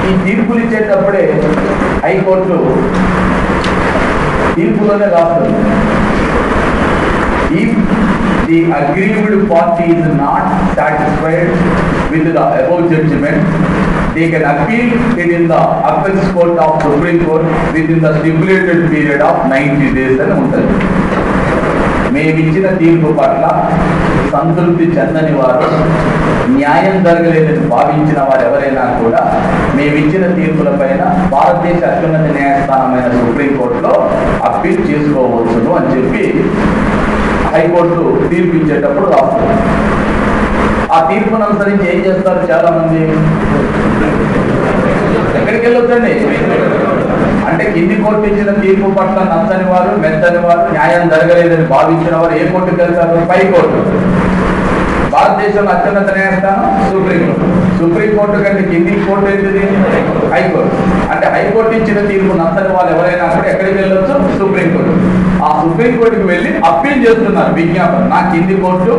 ఈ తీర్పులు ఇచ్చేటప్పుడే హైకోర్టు తీర్పులోనే రాస్తుంది, if the aggrieved party is not satisfied with the above judgment, they can appeal it in the Apex Court of Supreme Court within the stipulated period of 90 days అని ఉంటుంది. మేమిచ్చిన తీర్పు పట్ల సంతృప్తి చెందని వారు, న్యాయం జరగలేదని భావించిన వారు ఎవరైనా కూడా మేమిచ్చిన తీర్పుల పైన భారతదేశ అత్యున్నత న్యాయస్థానమైన సుప్రీంకోర్టులో అప్పీల్ చేసుకోవచ్చును అని చెప్పి హైకోర్టు తీర్పు ఇచ్చేటప్పుడు రాస్తుంది. ఆ తీర్పును అనుసరించి ఏం చేస్తారు చాలా మంది? ఎక్కడికి వెళ్ళొద్దండి అంటే కింది కోర్టు ఇచ్చిన తీర్పు పట్ల నచ్చని వారు, మెచ్చని వారు, న్యాయం జరగలేదని భావించిన వారు ఏ కోర్టుకు వెళ్తారు? పై కోర్టు. భారతదేశంలో అత్యున్నత న్యాయస్థానం సుప్రీంకోర్టు. సుప్రీంకోర్టు కంటే కింది కోర్టు ఏంటిది? హైకోర్టు. అంటే హైకోర్టు ఇచ్చిన తీర్పు నచ్చని వాళ్ళు ఎవరైనా కూడా ఎక్కడికి వెళ్ళొచ్చు? సుప్రీంకోర్టు. ఆ సుప్రీంకోర్టుకు వెళ్ళి అప్పీల్ చేస్తున్నారు, విజ్ఞాపన, నా కింది కోర్టు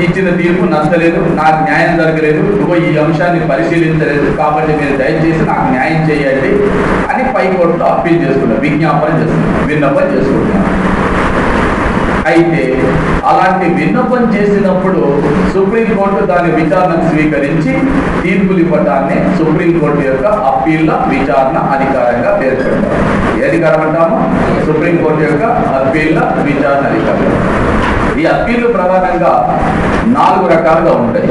ఇచ్చిన తీర్పు నచ్చలేదు, నాకు న్యాయం జరగలేదు, ఇదిగో ఈ అంశాన్ని పరిశీలించలేదు, కాబట్టి మీరు దయచేసి నాకు న్యాయం చేయండి అని పై కోర్టులో అప్పీల్ చేస్తున్నారు, విజ్ఞాపన చేస్తున్నారు, విన్నపం చేసుకుంటున్నారు. అయితే అలాంటి విన్నపం చేసినప్పుడు సుప్రీంకోర్టు దాని విచారణకు స్వీకరించి తీర్పులు ఇవ్వటాన్ని సుప్రీంకోర్టు యొక్క అప్పీళ్ల విచారణ అధికారంగా పేర్కొంటారు. అధికారం అంటాము సుప్రీంకోర్టు యొక్క అప్పీళ్ల విచారణ అధికారం. ఈ అప్పీళ్లు ప్రధానంగా 4 రకాలుగా ఉంటాయి.